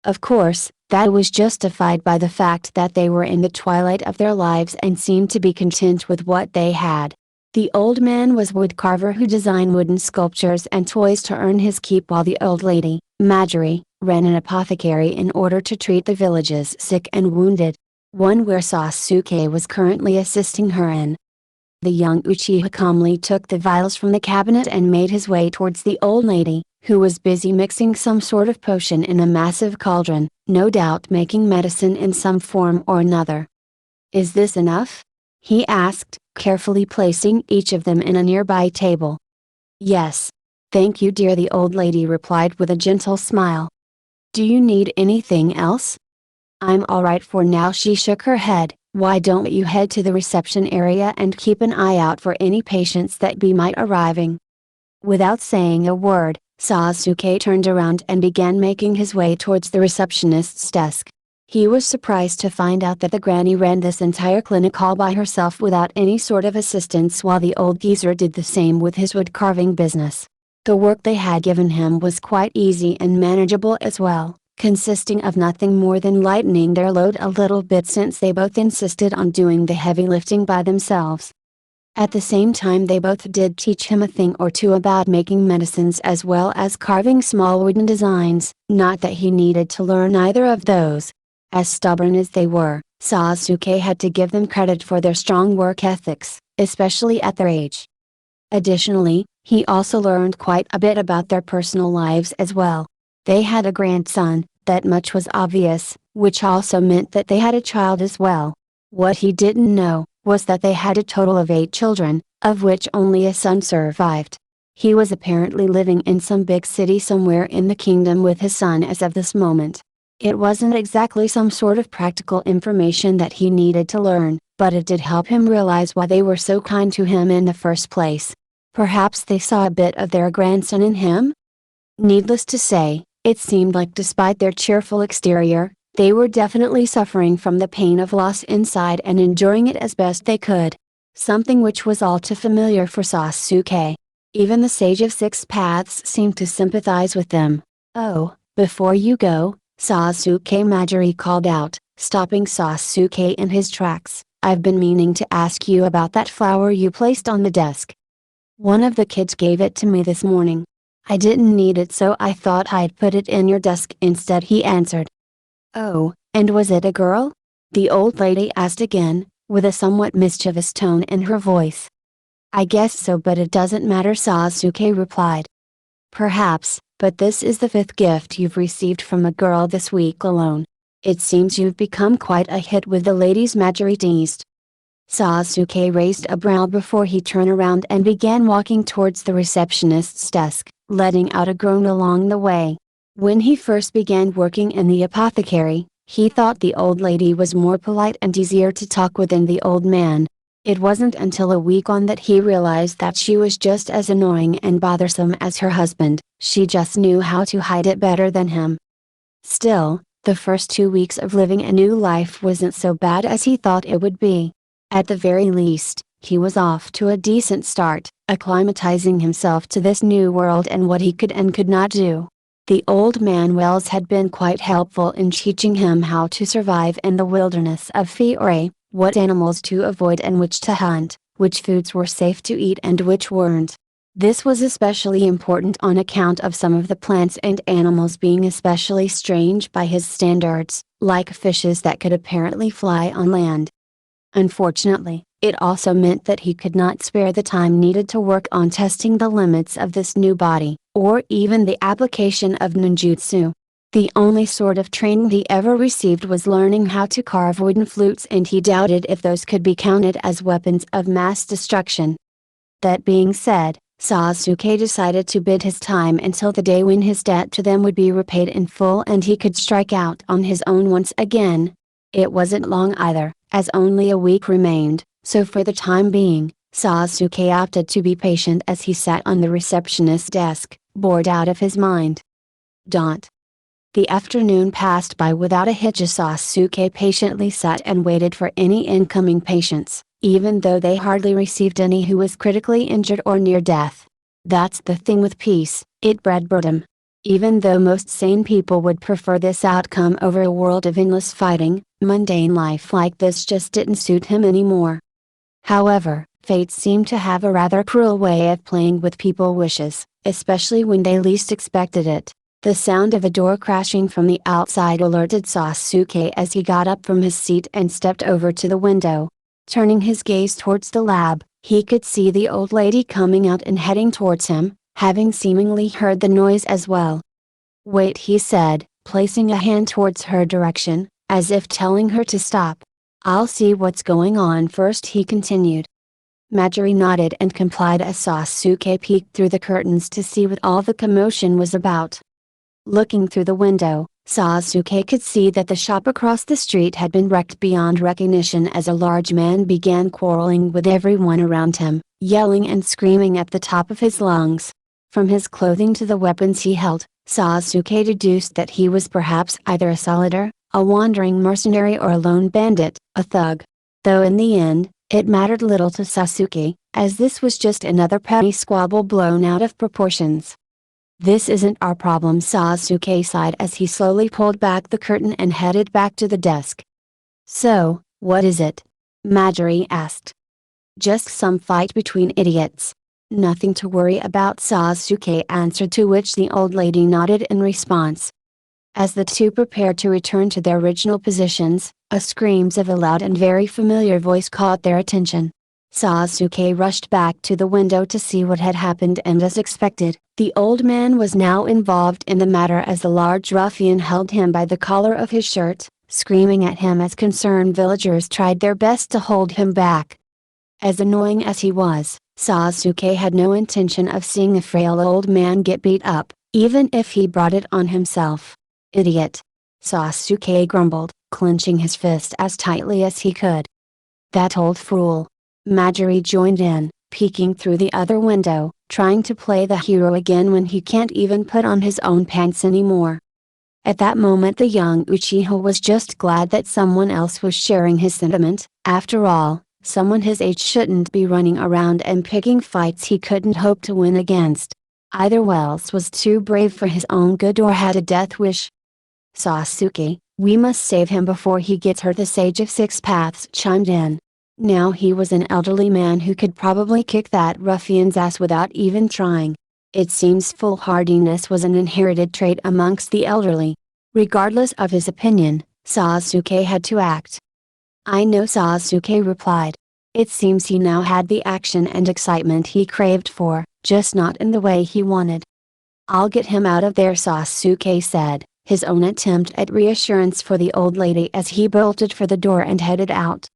Of course, that was justified by the fact that they were in the twilight of their lives and seemed to be content with what they had. The old man was a woodcarver who designed wooden sculptures and toys to earn his keep, while the old lady, Marjorie, ran an apothecary in order to treat the village's sick and wounded. One where Sasuke was currently assisting her in. The young Uchiha calmly took the vials from the cabinet and made his way towards the old lady, who was busy mixing some sort of potion in a massive cauldron, no doubt making medicine in some form or another. Is this enough? He asked, carefully placing each of them in a nearby table. Yes. Thank you, dear, the old lady replied with a gentle smile. Do you need anything else? I'm alright for now, she shook her head. Why don't you head to the reception area and keep an eye out for any patients that might arriving? Without saying a word, Sasuke turned around and began making his way towards the receptionist's desk. He was surprised to find out that the granny ran this entire clinic all by herself without any sort of assistance, while the old geezer did the same with his wood carving business. The work they had given him was quite easy and manageable as well, consisting of nothing more than lightening their load a little bit, since they both insisted on doing the heavy lifting by themselves. At the same time, they both did teach him a thing or two about making medicines as well as carving small wooden designs, not that he needed to learn either of those. As stubborn as they were, Sasuke had to give them credit for their strong work ethics, especially at their age. Additionally, he also learned quite a bit about their personal lives as well. They had a grandson, that much was obvious, which also meant that they had a child as well. What he didn't know was that they had a total of 8 children, of which only a son survived. He was apparently living in some big city somewhere in the kingdom with his son as of this moment. It wasn't exactly some sort of practical information that he needed to learn, but it did help him realize why they were so kind to him in the first place. Perhaps they saw a bit of their grandson in him? Needless to say, it seemed like despite their cheerful exterior, they were definitely suffering from the pain of loss inside and enduring it as best they could. Something which was all too familiar for Sasuke. Even the Sage of Six Paths seemed to sympathize with them. "Oh, before you go," Sasuke, Madara called out, stopping Sasuke in his tracks, "I've been meaning to ask you about that flower you placed on the desk. One of the kids gave it to me this morning. I didn't need it, so I thought I'd put it in your desk instead," he answered. "Oh, and was it a girl?" the old lady asked again, with a somewhat mischievous tone in her voice. "I guess so, but it doesn't matter," Sasuke replied. "Perhaps, but this is the fifth gift you've received from a girl this week alone. It seems you've become quite a hit with the ladies," Madara teased. Sasuke raised a brow before he turned around and began walking towards the receptionist's desk, letting out a groan along the way. When he first began working in the apothecary, he thought the old lady was more polite and easier to talk with than the old man. It wasn't until a week on that he realized that she was just as annoying and bothersome as her husband. She just knew how to hide it better than him. Still, the first 2 weeks of living a new life wasn't so bad as he thought it would be. At the very least, he was off to a decent start, acclimatizing himself to this new world and what he could and could not do. The old man Wells had been quite helpful in teaching him how to survive in the wilderness of Fiore, what animals to avoid and which to hunt, which foods were safe to eat and which weren't. This was especially important on account of some of the plants and animals being especially strange by his standards, like fishes that could apparently fly on land. Unfortunately, it also meant that he could not spare the time needed to work on testing the limits of this new body, or even the application of ninjutsu. The only sort of training he ever received was learning how to carve wooden flutes, and he doubted if those could be counted as weapons of mass destruction. That being said, Sasuke decided to bide his time until the day when his debt to them would be repaid in full and he could strike out on his own once again. It wasn't long either, as only a week remained, so for the time being, Sasuke opted to be patient as he sat on the receptionist's desk, bored out of his mind. The afternoon passed by without a hitch as Sasuke patiently sat and waited for any incoming patients, even though they hardly received any who was critically injured or near death. That's the thing with peace, it bred boredom. Even though most sane people would prefer this outcome over a world of endless fighting, mundane life like this just didn't suit him anymore. However, fate seemed to have a rather cruel way of playing with people's wishes, especially when they least expected it. The sound of a door crashing from the outside alerted Sasuke as he got up from his seat and stepped over to the window. Turning his gaze towards the lab, he could see the old lady coming out and heading towards him, having seemingly heard the noise as well. "Wait," he said, placing a hand towards her direction, as if telling her to stop. "I'll see what's going on first," he continued. Madara nodded and complied as Sasuke peeked through the curtains to see what all the commotion was about. Looking through the window, Sasuke could see that the shop across the street had been wrecked beyond recognition as a large man began quarreling with everyone around him, yelling and screaming at the top of his lungs. From his clothing to the weapons he held, Sasuke deduced that he was perhaps either a solider, a wandering mercenary, or a lone bandit, a thug. Though in the end, it mattered little to Sasuke, as this was just another petty squabble blown out of proportions. "This isn't our problem," Sasuke sighed as he slowly pulled back the curtain and headed back to the desk. "So, what is it?" Madara asked. "Just some fight between idiots. Nothing to worry about," Sasuke answered, to which the old lady nodded in response. As the two prepared to return to their original positions, screams of a loud and very familiar voice caught their attention. Sasuke rushed back to the window to see what had happened, and as expected, the old man was now involved in the matter as the large ruffian held him by the collar of his shirt, screaming at him as concerned villagers tried their best to hold him back. As annoying as he was, Sasuke had no intention of seeing a frail old man get beat up, even if he brought it on himself. "Idiot!" Sasuke grumbled, clenching his fist as tightly as he could. That old fool. Marjorie joined in, peeking through the other window, trying to play the hero again when he can't even put on his own pants anymore. At that moment the young Uchiha was just glad that someone else was sharing his sentiment. After all, someone his age shouldn't be running around and picking fights he couldn't hope to win against. Either Wells was too brave for his own good or had a death wish. Sasuke, we must save him before he gets hurt, the Sage of Six Paths chimed in. Now he was an elderly man who could probably kick that ruffian's ass without even trying. It seems foolhardiness was an inherited trait amongst the elderly. Regardless of his opinion, Sasuke had to act. I know, Sasuke replied. It seems he now had the action and excitement he craved for, just not in the way he wanted. I'll get him out of there, Sasuke said, his own attempt at reassurance for the old lady as he bolted for the door and headed out.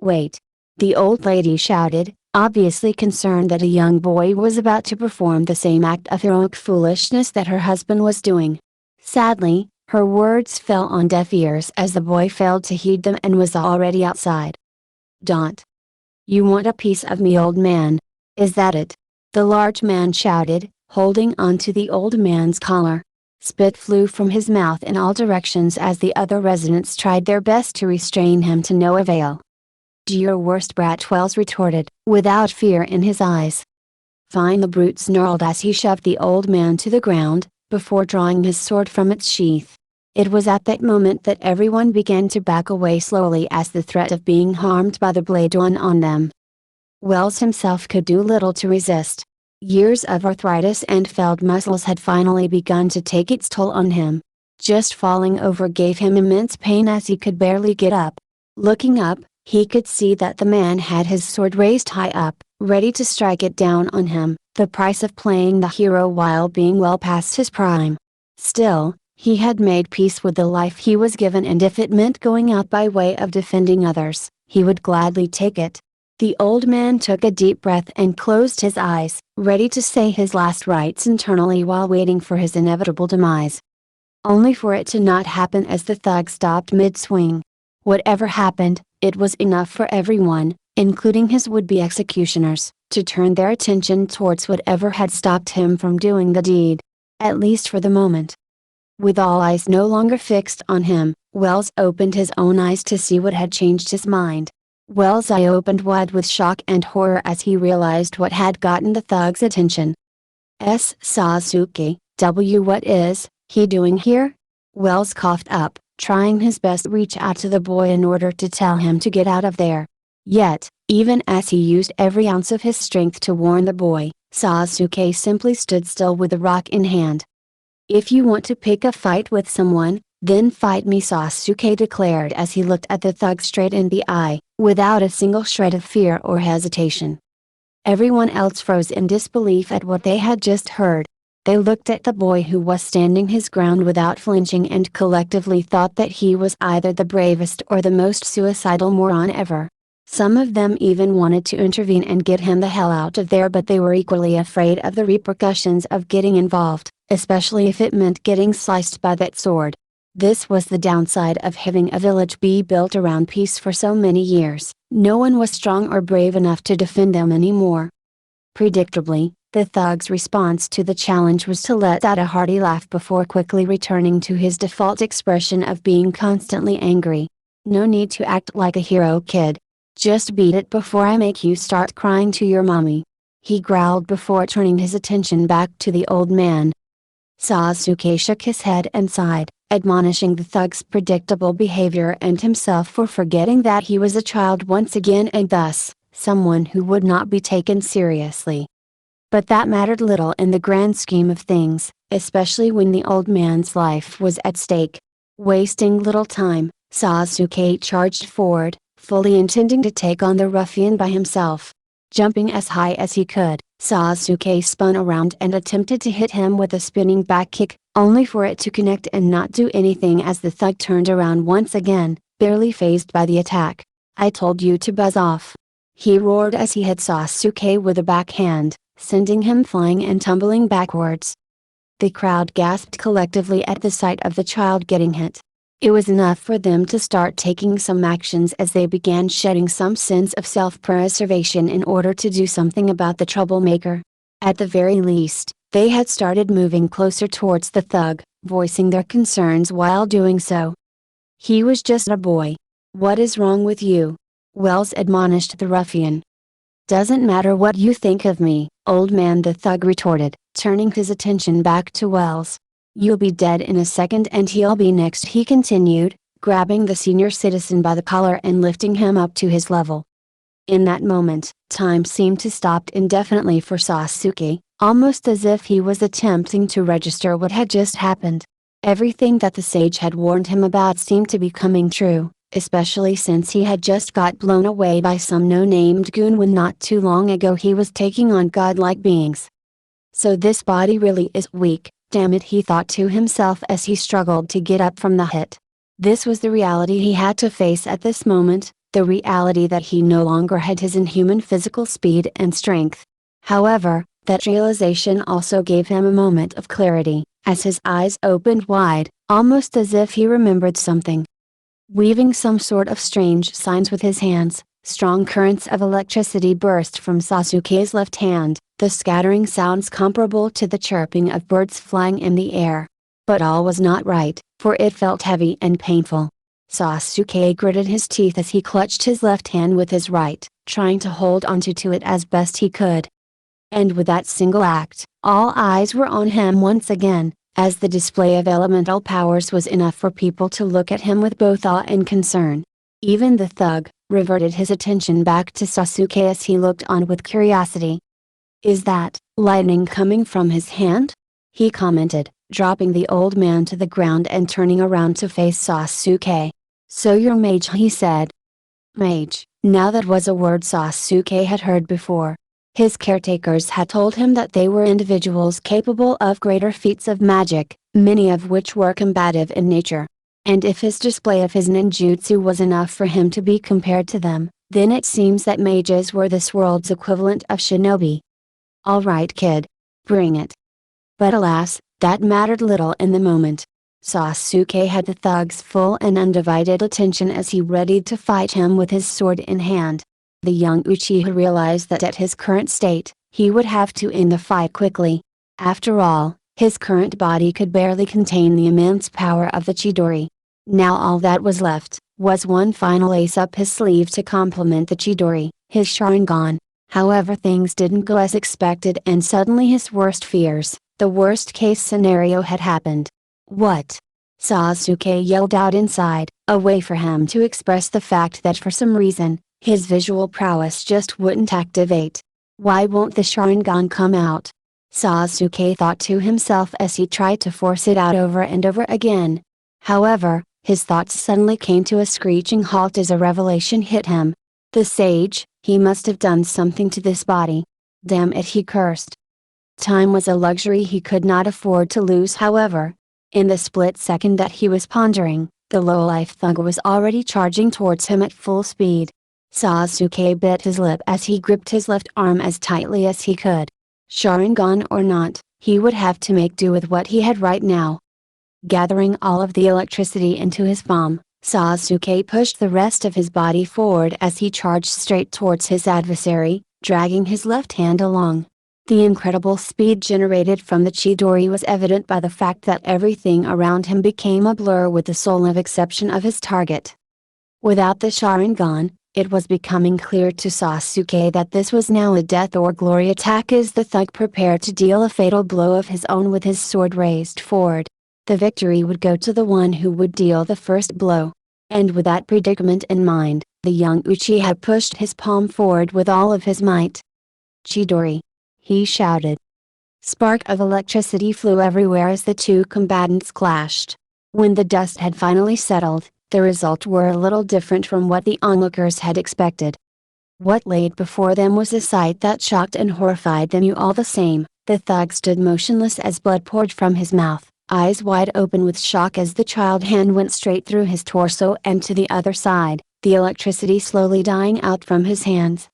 Wait! The old lady shouted, obviously concerned that a young boy was about to perform the same act of heroic foolishness that her husband was doing. Sadly, her words fell on deaf ears as the boy failed to heed them and was already outside. Don't! You want a piece of me, old man? Is that it? The large man shouted, holding onto the old man's collar. Spit flew from his mouth in all directions as the other residents tried their best to restrain him, to no avail. Do your worst, brat, Wells retorted, without fear in his eyes. Fine, the brute snarled as he shoved the old man to the ground, before drawing his sword from its sheath. It was at that moment that everyone began to back away slowly as the threat of being harmed by the blade dawned on them. Wells himself could do little to resist. Years of arthritis and felled muscles had finally begun to take its toll on him. Just falling over gave him immense pain as he could barely get up. Looking up, he could see that the man had his sword raised high up, ready to strike it down on him, the price of playing the hero while being well past his prime. Still, he had made peace with the life he was given, and if it meant going out by way of defending others, he would gladly take it. The old man took a deep breath and closed his eyes, ready to say his last rites internally while waiting for his inevitable demise. Only for it to not happen as the thug stopped mid-swing. Whatever happened, it was enough for everyone, including his would-be executioners, to turn their attention towards whatever had stopped him from doing the deed. At least for the moment. With all eyes no longer fixed on him, Wells opened his own eyes to see what had changed his mind. Wells' eye opened wide with shock and horror as he realized what had gotten the thug's attention. Sasuke, what is he doing here? Wells coughed up, trying his best to reach out to the boy in order to tell him to get out of there. Yet, even as he used every ounce of his strength to warn the boy, Sasuke simply stood still with the rock in hand. If you want to pick a fight with someone, then fight me, Sasuke declared as he looked at the thug straight in the eye, without a single shred of fear or hesitation. Everyone else froze in disbelief at what they had just heard. They looked at the boy who was standing his ground without flinching and collectively thought that he was either the bravest or the most suicidal moron ever. Some of them even wanted to intervene and get him the hell out of there, but they were equally afraid of the repercussions of getting involved, especially if it meant getting sliced by that sword. This was the downside of having a village be built around peace for so many years. No one was strong or brave enough to defend them anymore. Predictably, the thug's response to the challenge was to let out a hearty laugh before quickly returning to his default expression of being constantly angry. No need to act like a hero, kid. Just beat it before I make you start crying to your mommy. He growled before turning his attention back to the old man. Sasuke shook his head and sighed, admonishing the thug's predictable behavior and himself for forgetting that he was a child once again and thus, someone who would not be taken seriously. But that mattered little in the grand scheme of things, especially when the old man's life was at stake. Wasting little time, Sasuke charged forward, fully intending to take on the ruffian by himself. Jumping as high as he could, Sasuke spun around and attempted to hit him with a spinning back kick, only for it to connect and not do anything as the thug turned around once again, barely fazed by the attack. I told you to buzz off. He roared as he hit Sasuke with a backhand, sending him flying and tumbling backwards. The crowd gasped collectively at the sight of the child getting hit. It was enough for them to start taking some actions as they began shedding some sense of self-preservation in order to do something about the troublemaker. At the very least, they had started moving closer towards the thug, voicing their concerns while doing so. "He was just a boy. What is wrong with you?" Wells admonished the ruffian. "Doesn't matter what you think of me, old man," the thug retorted, turning his attention back to Wells. "You'll be dead in a second and he'll be next," he continued, grabbing the senior citizen by the collar and lifting him up to his level. In that moment, time seemed to stop indefinitely for Sasuke, almost as if he was attempting to register what had just happened. Everything that the sage had warned him about seemed to be coming true, especially since he had just got blown away by some no-named goon when not too long ago he was taking on godlike beings. So this body really is weak, damn it, he thought to himself as he struggled to get up from the hit. This was the reality he had to face at this moment, the reality that he no longer had his inhuman physical speed and strength. However, that realization also gave him a moment of clarity, as his eyes opened wide, almost as if he remembered something. Weaving some sort of strange signs with his hands, strong currents of electricity burst from Sasuke's left hand, the scattering sounds comparable to the chirping of birds flying in the air. But all was not right, for it felt heavy and painful. Sasuke gritted his teeth as he clutched his left hand with his right, trying to hold onto to it as best he could. And with that single act, all eyes were on him once again, as the display of elemental powers was enough for people to look at him with both awe and concern. Even the thug reverted his attention back to Sasuke as he looked on with curiosity. "Is that lightning coming from his hand?" he commented, dropping the old man to the ground and turning around to face Sasuke. "So you're mage," he said. Mage, now that was a word Sasuke had heard before. His caretakers had told him that they were individuals capable of greater feats of magic, many of which were combative in nature. And if his display of his ninjutsu was enough for him to be compared to them, then it seems that mages were this world's equivalent of shinobi. "All right, kid. Bring it." But alas, that mattered little in the moment. Sasuke had the thug's full and undivided attention as he readied to fight him with his sword in hand. The young Uchiha realized that at his current state, he would have to end the fight quickly. After all, his current body could barely contain the immense power of the Chidori. Now all that was left, was one final ace up his sleeve to complement the Chidori, his Sharingan. However, things didn't go as expected and suddenly his worst fears, the worst case scenario had happened. "What?" Sasuke yelled out inside, a way for him to express the fact that for some reason, his visual prowess just wouldn't activate. "Why won't the Sharingan come out?" Sasuke thought to himself as he tried to force it out over and over again. However, his thoughts suddenly came to a screeching halt as a revelation hit him. The sage, he must have done something to this body. Damn it, he cursed. Time was a luxury he could not afford to lose, however. In the split second that he was pondering, the lowlife thug was already charging towards him at full speed. Sasuke bit his lip as he gripped his left arm as tightly as he could. Sharingan or not, he would have to make do with what he had right now. Gathering all of the electricity into his palm, Sasuke pushed the rest of his body forward as he charged straight towards his adversary, dragging his left hand along. The incredible speed generated from the Chidori was evident by the fact that everything around him became a blur with the sole exception of his target. Without the Sharingan, it was becoming clear to Sasuke that this was now a death or glory attack as the thug prepared to deal a fatal blow of his own with his sword raised forward. The victory would go to the one who would deal the first blow. And with that predicament in mind, the young Uchiha pushed his palm forward with all of his might. "Chidori!" he shouted. Spark of electricity flew everywhere as the two combatants clashed. When the dust had finally settled, the results were a little different from what the onlookers had expected. What laid before them was a sight that shocked and horrified them all the same. The thug stood motionless as blood poured from his mouth, eyes wide open with shock as the child hand went straight through his torso and to the other side, the electricity slowly dying out from his hands.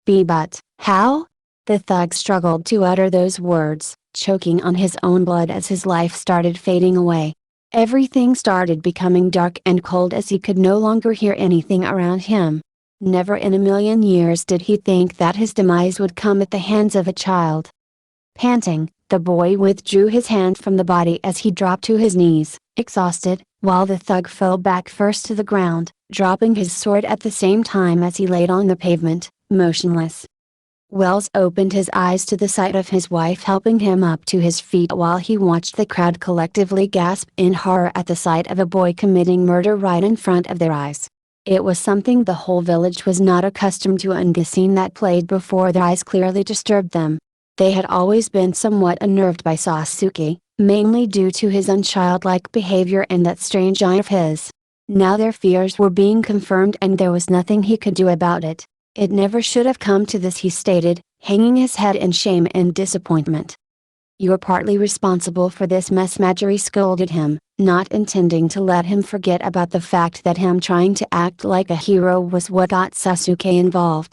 But, how? The thug struggled to utter those words, choking on his own blood as his life started fading away. Everything started becoming dark and cold as he could no longer hear anything around him. Never in a million years did he think that his demise would come at the hands of a child. Panting, the boy withdrew his hand from the body as he dropped to his knees, exhausted, while the thug fell back first to the ground, dropping his sword at the same time as he laid on the pavement, motionless. Wells opened his eyes to the sight of his wife helping him up to his feet while he watched the crowd collectively gasp in horror at the sight of a boy committing murder right in front of their eyes. It was something the whole village was not accustomed to, and the scene that played before their eyes clearly disturbed them. They had always been somewhat unnerved by Sasuke, mainly due to his unchildlike behavior and that strange eye of his. Now their fears were being confirmed and there was nothing he could do about it. It never should have come to this, he stated, hanging his head in shame and disappointment. "You're partly responsible for this mess," Marjorie scolded him, not intending to let him forget about the fact that him trying to act like a hero was what got Sasuke involved.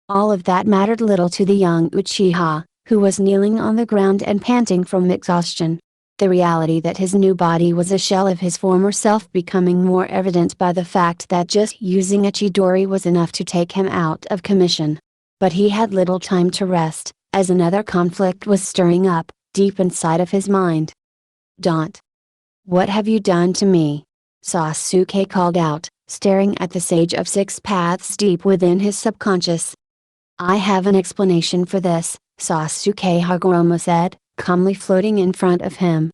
All of that mattered little to the young Uchiha, who was kneeling on the ground and panting from exhaustion. The reality that his new body was a shell of his former self becoming more evident by the fact that just using a Chidori was enough to take him out of commission. But he had little time to rest, as another conflict was stirring up, deep inside of his mind. "Don't! What have you done to me?" Sasuke called out, staring at the Sage of Six Paths deep within his subconscious. "I have an explanation for this," Sasuke Hagoromo said, calmly floating in front of him.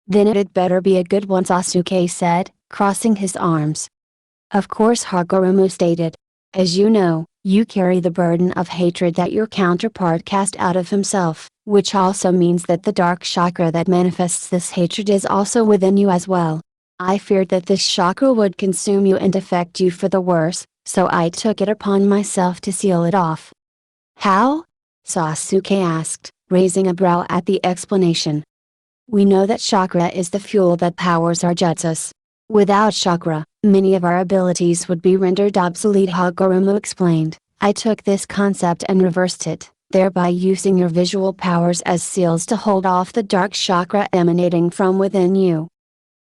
"Then it'd better be a good one," Sasuke said, crossing his arms. "Of course," Hagoromo stated. "As you know, you carry the burden of hatred that your counterpart cast out of himself, which also means that the dark chakra that manifests this hatred is also within you as well. I feared that this chakra would consume you and affect you for the worse, so I took it upon myself to seal it off." "How?" Sasuke asked, raising a brow at the explanation. "We know that chakra is the fuel that powers our jutsus. Without chakra, many of our abilities would be rendered obsolete," Hagoromo explained. "I took this concept and reversed it, thereby using your visual powers as seals to hold off the dark chakra emanating from within you.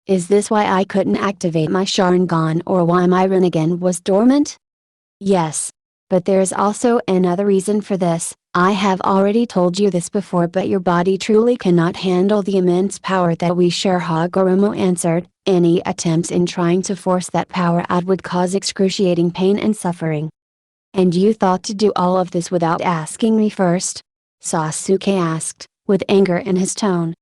Is this why I couldn't activate my Sharingan or why my Rinnegan was dormant?" "Yes. But there is also another reason for this. I have already told you this before, but your body truly cannot handle the immense power that we share," Hagoromo answered. "Any attempts in trying to force that power out would cause excruciating pain and suffering." "And you thought to do all of this without asking me first?" Sasuke asked, with anger in his tone.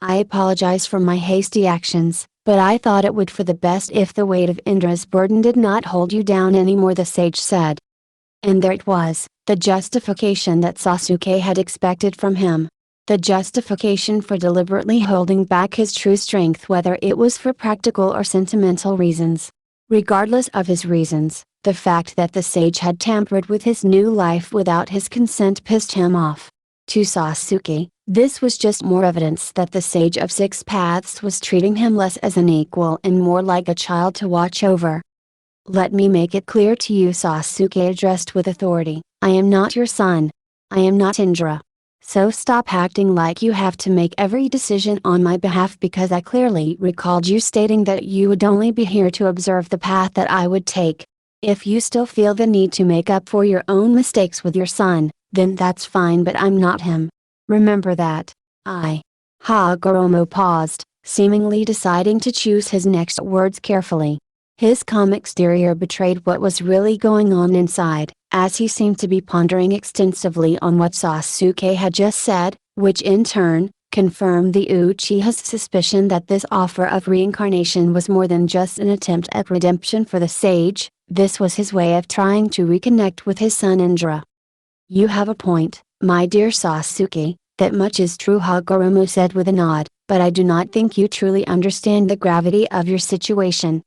"I apologize for my hasty actions, but I thought it would for the best if the weight of Indra's burden did not hold you down anymore," the sage said. And there it was, the justification that Sasuke had expected from him. The justification for deliberately holding back his true strength, whether it was for practical or sentimental reasons. Regardless of his reasons, the fact that the sage had tampered with his new life without his consent pissed him off. To Sasuke, this was just more evidence that the Sage of Six Paths was treating him less as an equal and more like a child to watch over. "Let me make it clear to you," Sasuke addressed with authority, "I am not your son. I am not Indra. So stop acting like you have to make every decision on my behalf, because I clearly recalled you stating that you would only be here to observe the path that I would take. If you still feel the need to make up for your own mistakes with your son, then that's fine, but I'm not him. Remember that." Hagoromo paused, seemingly deciding to choose his next words carefully. His calm exterior betrayed what was really going on inside, as he seemed to be pondering extensively on what Sasuke had just said, which in turn, confirmed the Uchiha's suspicion that this offer of reincarnation was more than just an attempt at redemption for the sage. This was his way of trying to reconnect with his son Indra. "You have a point, my dear Sasuke, that much is true," Hagoromo said with a nod, "but I do not think you truly understand the gravity of your situation."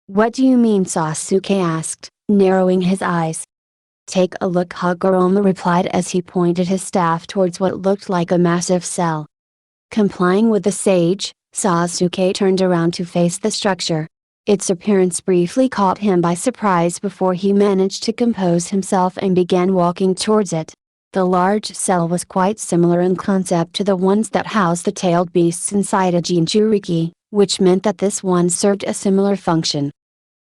"What do you mean?" Sasuke asked, narrowing his eyes. "Take a look," Hagoromo replied as he pointed his staff towards what looked like a massive cell. Complying with the sage, Sasuke turned around to face the structure. Its appearance briefly caught him by surprise before he managed to compose himself and began walking towards it. The large cell was quite similar in concept to the ones that housed the tailed beasts inside a Jinchuriki, which meant that this one served a similar function.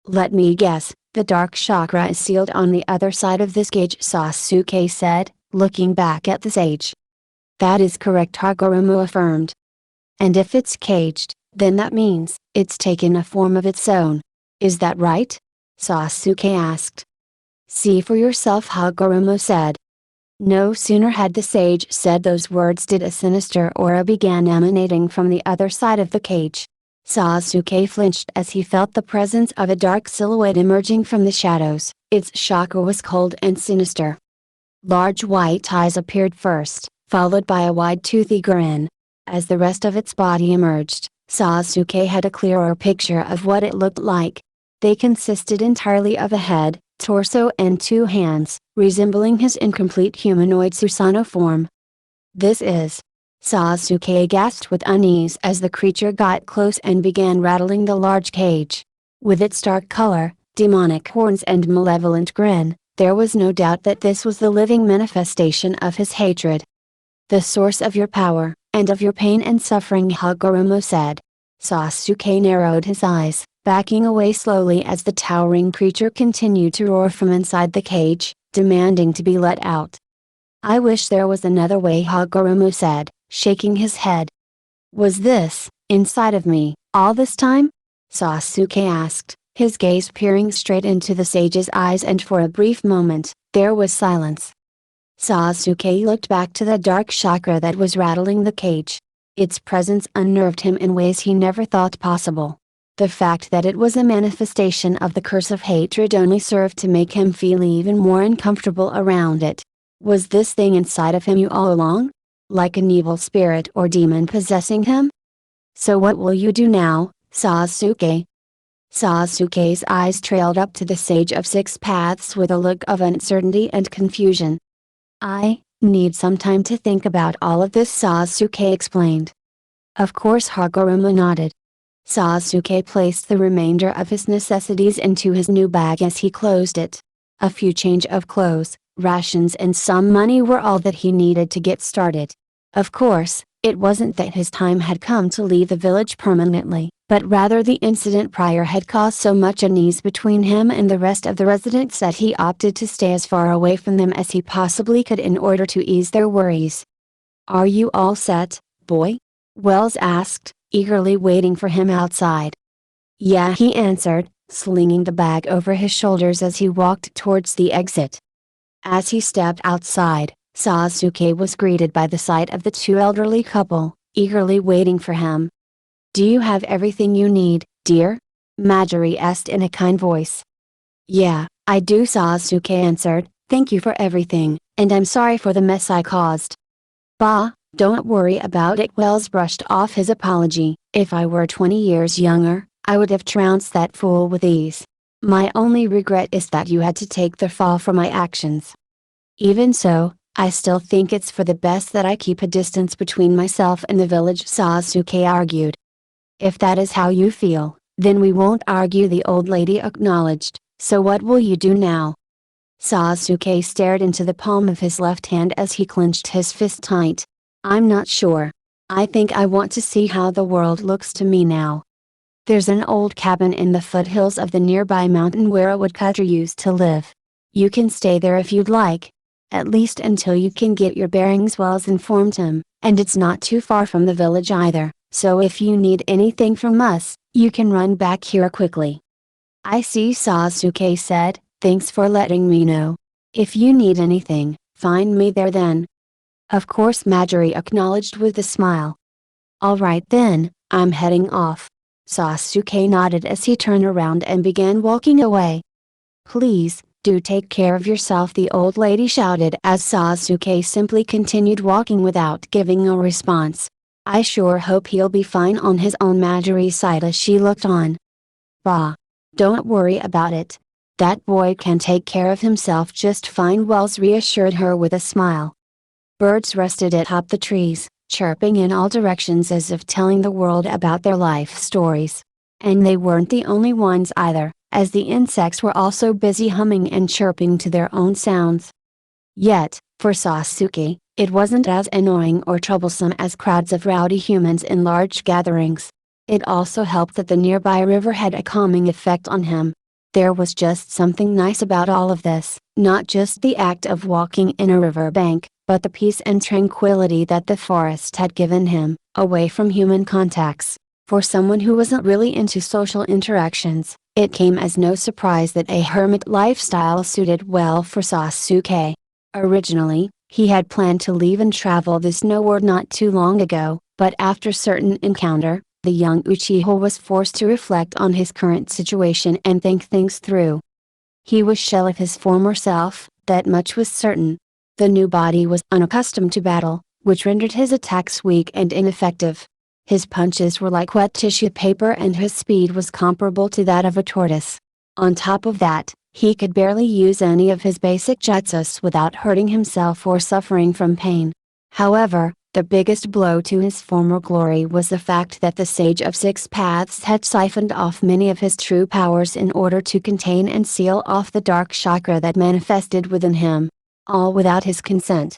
Let me guess, the dark chakra is sealed on the other side of this cage, Sasuke said, looking back at the sage. That is correct, Hagoromo affirmed. And if it's caged, then that means, it's taken a form of its own. Is that right? Sasuke asked. See for yourself, Hagoromo said. No sooner had the sage said those words did a sinister aura began emanating from the other side of the cage. Sasuke flinched as he felt the presence of a dark silhouette emerging from the shadows. Its chakra was cold and sinister. Large white eyes appeared first, followed by a wide toothy grin. As the rest of its body emerged, Sasuke had a clearer picture of what it looked like. They consisted entirely of a head, torso and 2 hands, resembling his incomplete humanoid Susanoo form. This is. Sasuke gasped with unease as the creature got close and began rattling the large cage. With its dark color, demonic horns and malevolent grin, there was no doubt that this was the living manifestation of his hatred. The source of your power, and of your pain and suffering, Hagoromo said. Sasuke narrowed his eyes, backing away slowly as the towering creature continued to roar from inside the cage, demanding to be let out. I wish there was another way, Hagoromo said, shaking his head. Was this, inside of me, all this time? Sasuke asked, his gaze peering straight into the sage's eyes, and for a brief moment, there was silence. Sasuke looked back to the dark chakra that was rattling the cage. Its presence unnerved him in ways he never thought possible. The fact that it was a manifestation of the curse of hatred only served to make him feel even more uncomfortable around it. Was this thing inside of him you all along? Like an evil spirit or demon possessing him? So what will you do now, Sasuke? Sasuke's eyes trailed up to the Sage of Six Paths with a look of uncertainty and confusion. I need some time to think about all of this, Sasuke explained. Of course, Hagoromo nodded. Sasuke placed the remainder of his necessities into his new bag as he closed it. A few change of clothes, rations and some money were all that he needed to get started. Of course, it wasn't that his time had come to leave the village permanently, but rather the incident prior had caused so much unease between him and the rest of the residents that he opted to stay as far away from them as he possibly could in order to ease their worries. Are you all set, boy? Wells asked, eagerly waiting for him outside. Yeah, he answered, slinging the bag over his shoulders as he walked towards the exit. As he stepped outside, Sasuke was greeted by the sight of the 2 elderly couple, eagerly waiting for him. Do you have everything you need, dear? Marjorie asked in a kind voice. Yeah, I do, Sasuke answered, thank you for everything, and I'm sorry for the mess I caused. Bah, don't worry about it, Wells brushed off his apology. If I were 20 years younger, I would have trounced that fool with ease. My only regret is that you had to take the fall for my actions. Even so, I still think it's for the best that I keep a distance between myself and the village, Sasuke argued. If that is how you feel, then we won't argue, the old lady acknowledged. So what will you do now? Sasuke stared into the palm of his left hand as he clenched his fist tight. I'm not sure. I think I want to see how the world looks to me now. There's an old cabin in the foothills of the nearby mountain where a woodcutter used to live. You can stay there if you'd like. At least until you can get your bearings, Wells informed him, and it's not too far from the village either, so if you need anything from us, you can run back here quickly. I see, Sasuke said, thanks for letting me know. If you need anything, find me there then. Of course, Marjorie acknowledged with a smile. Alright then, I'm heading off. Sasuke nodded as he turned around and began walking away. Please, do take care of yourself, the old lady shouted as Sasuke simply continued walking without giving a response. I sure hope he'll be fine on his own, Marjorie sighed as she looked on. Bah. Don't worry about it. That boy can take care of himself just fine, Wells reassured her with a smile. Birds rested atop the trees, chirping in all directions as if telling the world about their life stories. And they weren't the only ones either, as the insects were also busy humming and chirping to their own sounds. Yet, for Sasuke, it wasn't as annoying or troublesome as crowds of rowdy humans in large gatherings. It also helped that the nearby river had a calming effect on him. There was just something nice about all of this, not just the act of walking in a riverbank, but the peace and tranquility that the forest had given him, away from human contacts. For someone who wasn't really into social interactions, it came as no surprise that a hermit lifestyle suited well for Sasuke. Originally, he had planned to leave and travel the snow world not too long ago, but after certain encounter, the young Uchiha was forced to reflect on his current situation and think things through. He was shell of his former self, that much was certain. The new body was unaccustomed to battle, which rendered his attacks weak and ineffective. His punches were like wet tissue paper and his speed was comparable to that of a tortoise. On top of that, he could barely use any of his basic jutsus without hurting himself or suffering from pain. However, the biggest blow to his former glory was the fact that the Sage of Six Paths had siphoned off many of his true powers in order to contain and seal off the dark chakra that manifested within him. All without his consent.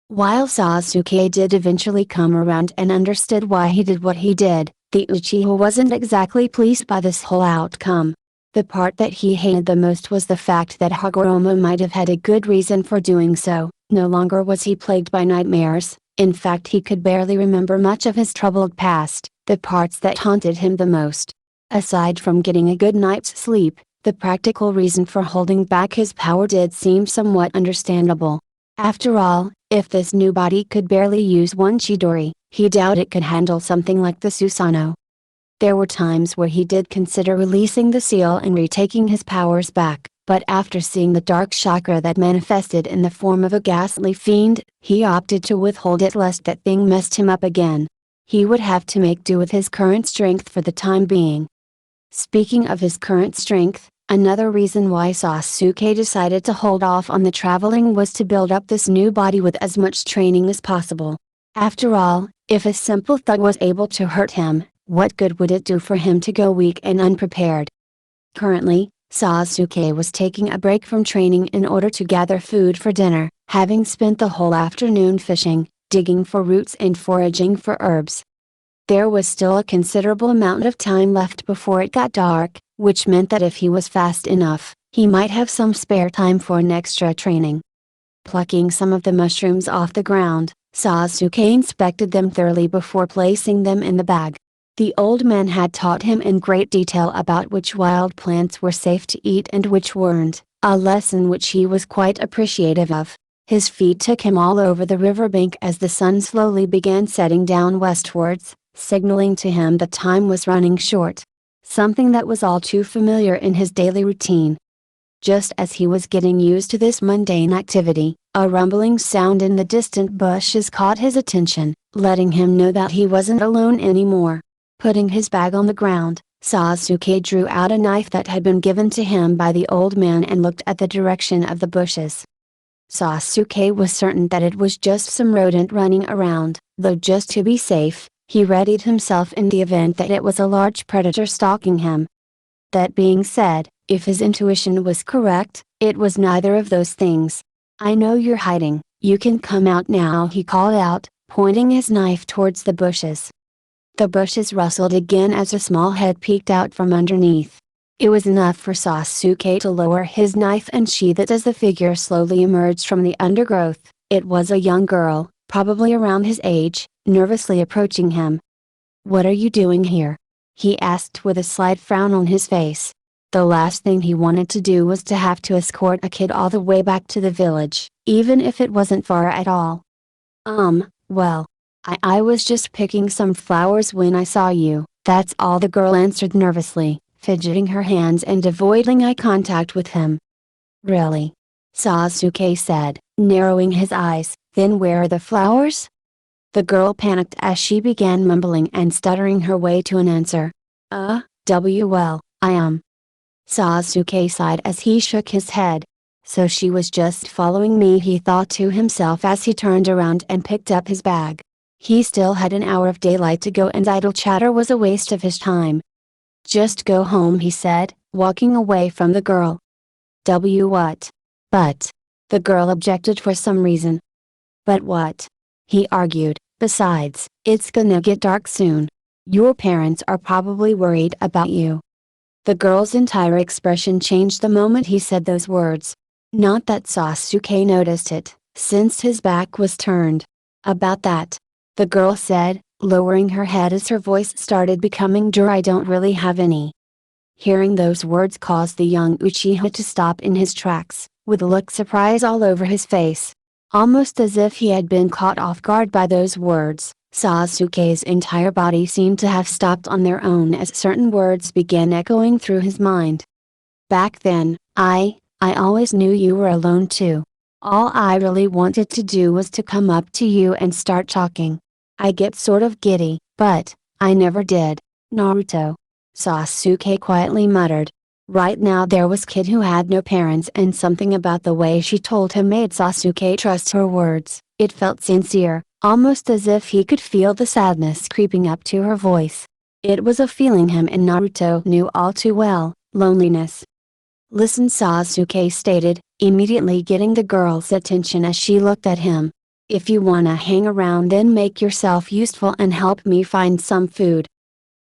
While Sasuke did eventually come around and understood why he did what he did, the Uchiha wasn't exactly pleased by this whole outcome. The part that he hated the most was the fact that Hagoromo might have had a good reason for doing so. No longer was he plagued by nightmares. In fact, he could barely remember much of his troubled past, the parts that haunted him the most. Aside from getting a good night's sleep, the practical reason for holding back his power did seem somewhat understandable. After all, if this new body could barely use one Chidori, he doubted it could handle something like the Susanoo. There were times where he did consider releasing the seal and retaking his powers back, but after seeing the dark chakra that manifested in the form of a ghastly fiend, he opted to withhold it lest that thing messed him up again. He would have to make do with his current strength for the time being. Speaking of his current strength, another reason why Sasuke decided to hold off on the traveling was to build up this new body with as much training as possible. After all, if a simple thug was able to hurt him, what good would it do for him to go weak and unprepared? Currently, Sasuke was taking a break from training in order to gather food for dinner, having spent the whole afternoon fishing, digging for roots and foraging for herbs. There was still a considerable amount of time left before it got dark, which meant that if he was fast enough, he might have some spare time for an extra training. Plucking some of the mushrooms off the ground, Sasuke inspected them thoroughly before placing them in the bag. The old man had taught him in great detail about which wild plants were safe to eat and which weren't, a lesson which he was quite appreciative of. His feet took him all over the riverbank as the sun slowly began setting down westwards, signaling to him that time was running short. Something that was all too familiar in his daily routine. Just as he was getting used to this mundane activity, a rumbling sound in the distant bushes caught his attention, letting him know that he wasn't alone anymore. Putting his bag on the ground, Sasuke drew out a knife that had been given to him by the old man and looked at the direction of the bushes. Sasuke was certain that it was just some rodent running around, though just to be safe, he readied himself in the event that it was a large predator stalking him. That being said, if his intuition was correct, it was neither of those things. "I know you're hiding, you can come out now," he called out, pointing his knife towards the bushes. The bushes rustled again as a small head peeked out from underneath. It was enough for Sasuke to lower his knife and sheath it as the figure slowly emerged from the undergrowth. It was a young girl, probably around his age, nervously approaching him. "What are you doing here?" he asked with a slight frown on his face. The last thing he wanted to do was to have to escort a kid all the way back to the village, even if it wasn't far at all. Well, I was just picking some flowers when I saw you, that's all," the girl answered nervously, fidgeting her hands and avoiding eye contact with him. "Really?" Sasuke said, narrowing his eyes, "then where are the flowers?" The girl panicked as she began mumbling and stuttering her way to an answer. Well, I am." Sasuke sighed as he shook his head. So she was just following me, he thought to himself as he turned around and picked up his bag. He still had an hour of daylight to go and idle chatter was a waste of his time. "Just go home," he said, walking away from the girl. What? But. The girl objected for some reason. "But what?" he argued, "besides, it's gonna get dark soon. Your parents are probably worried about you. The girl's entire expression changed the moment he said those words. Not that Sasuke noticed it, since his back was turned. About that, the girl said, lowering her head as her voice started becoming dry. I don't really have any. Hearing those words caused the young Uchiha to stop in his tracks, with a look surprise all over his face. Almost as if he had been caught off guard by those words, Sasuke's entire body seemed to have stopped on their own as certain words began echoing through his mind. Back then, I always knew you were alone too. All I really wanted to do was to come up to you and start talking. I get sort of giddy, but I never did. Naruto. Sasuke quietly muttered. Right now there was kid who had no parents, and something about the way she told him made Sasuke trust her words. It felt sincere, almost as if he could feel the sadness creeping up to her voice. It was a feeling him and Naruto knew all too well, loneliness. Listen, Sasuke stated, immediately getting the girl's attention as she looked at him. If you wanna hang around, then make yourself useful and help me find some food.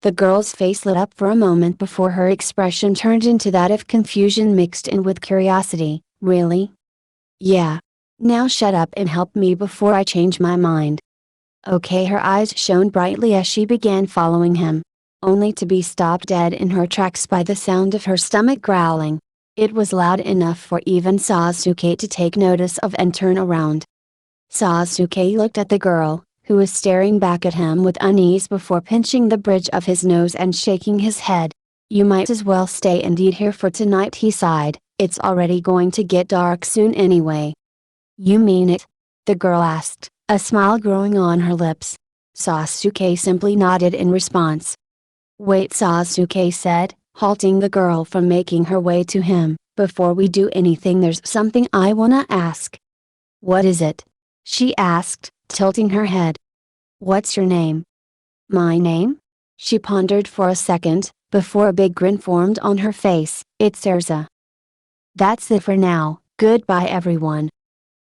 The girl's face lit up for a moment before her expression turned into that of confusion mixed in with curiosity. Really? Yeah. Now shut up and help me before I change my mind. Okay. Her eyes shone brightly as she began following him, only to be stopped dead in her tracks by the sound of her stomach growling. It was loud enough for even Sasuke to take notice of and turn around. Sasuke looked at the girl, who was staring back at him with unease before pinching the bridge of his nose and shaking his head. You might as well stay and eat here for tonight, he sighed. It's already going to get dark soon anyway. You mean it? The girl asked, a smile growing on her lips. Sasuke simply nodded in response. Wait, Sasuke said, halting the girl from making her way to him. Before we do anything, there's something I wanna ask. What is it? She asked, tilting her head. What's your name? My name? She pondered for a second, before a big grin formed on her face. It's Erza. That's it for now. Goodbye everyone.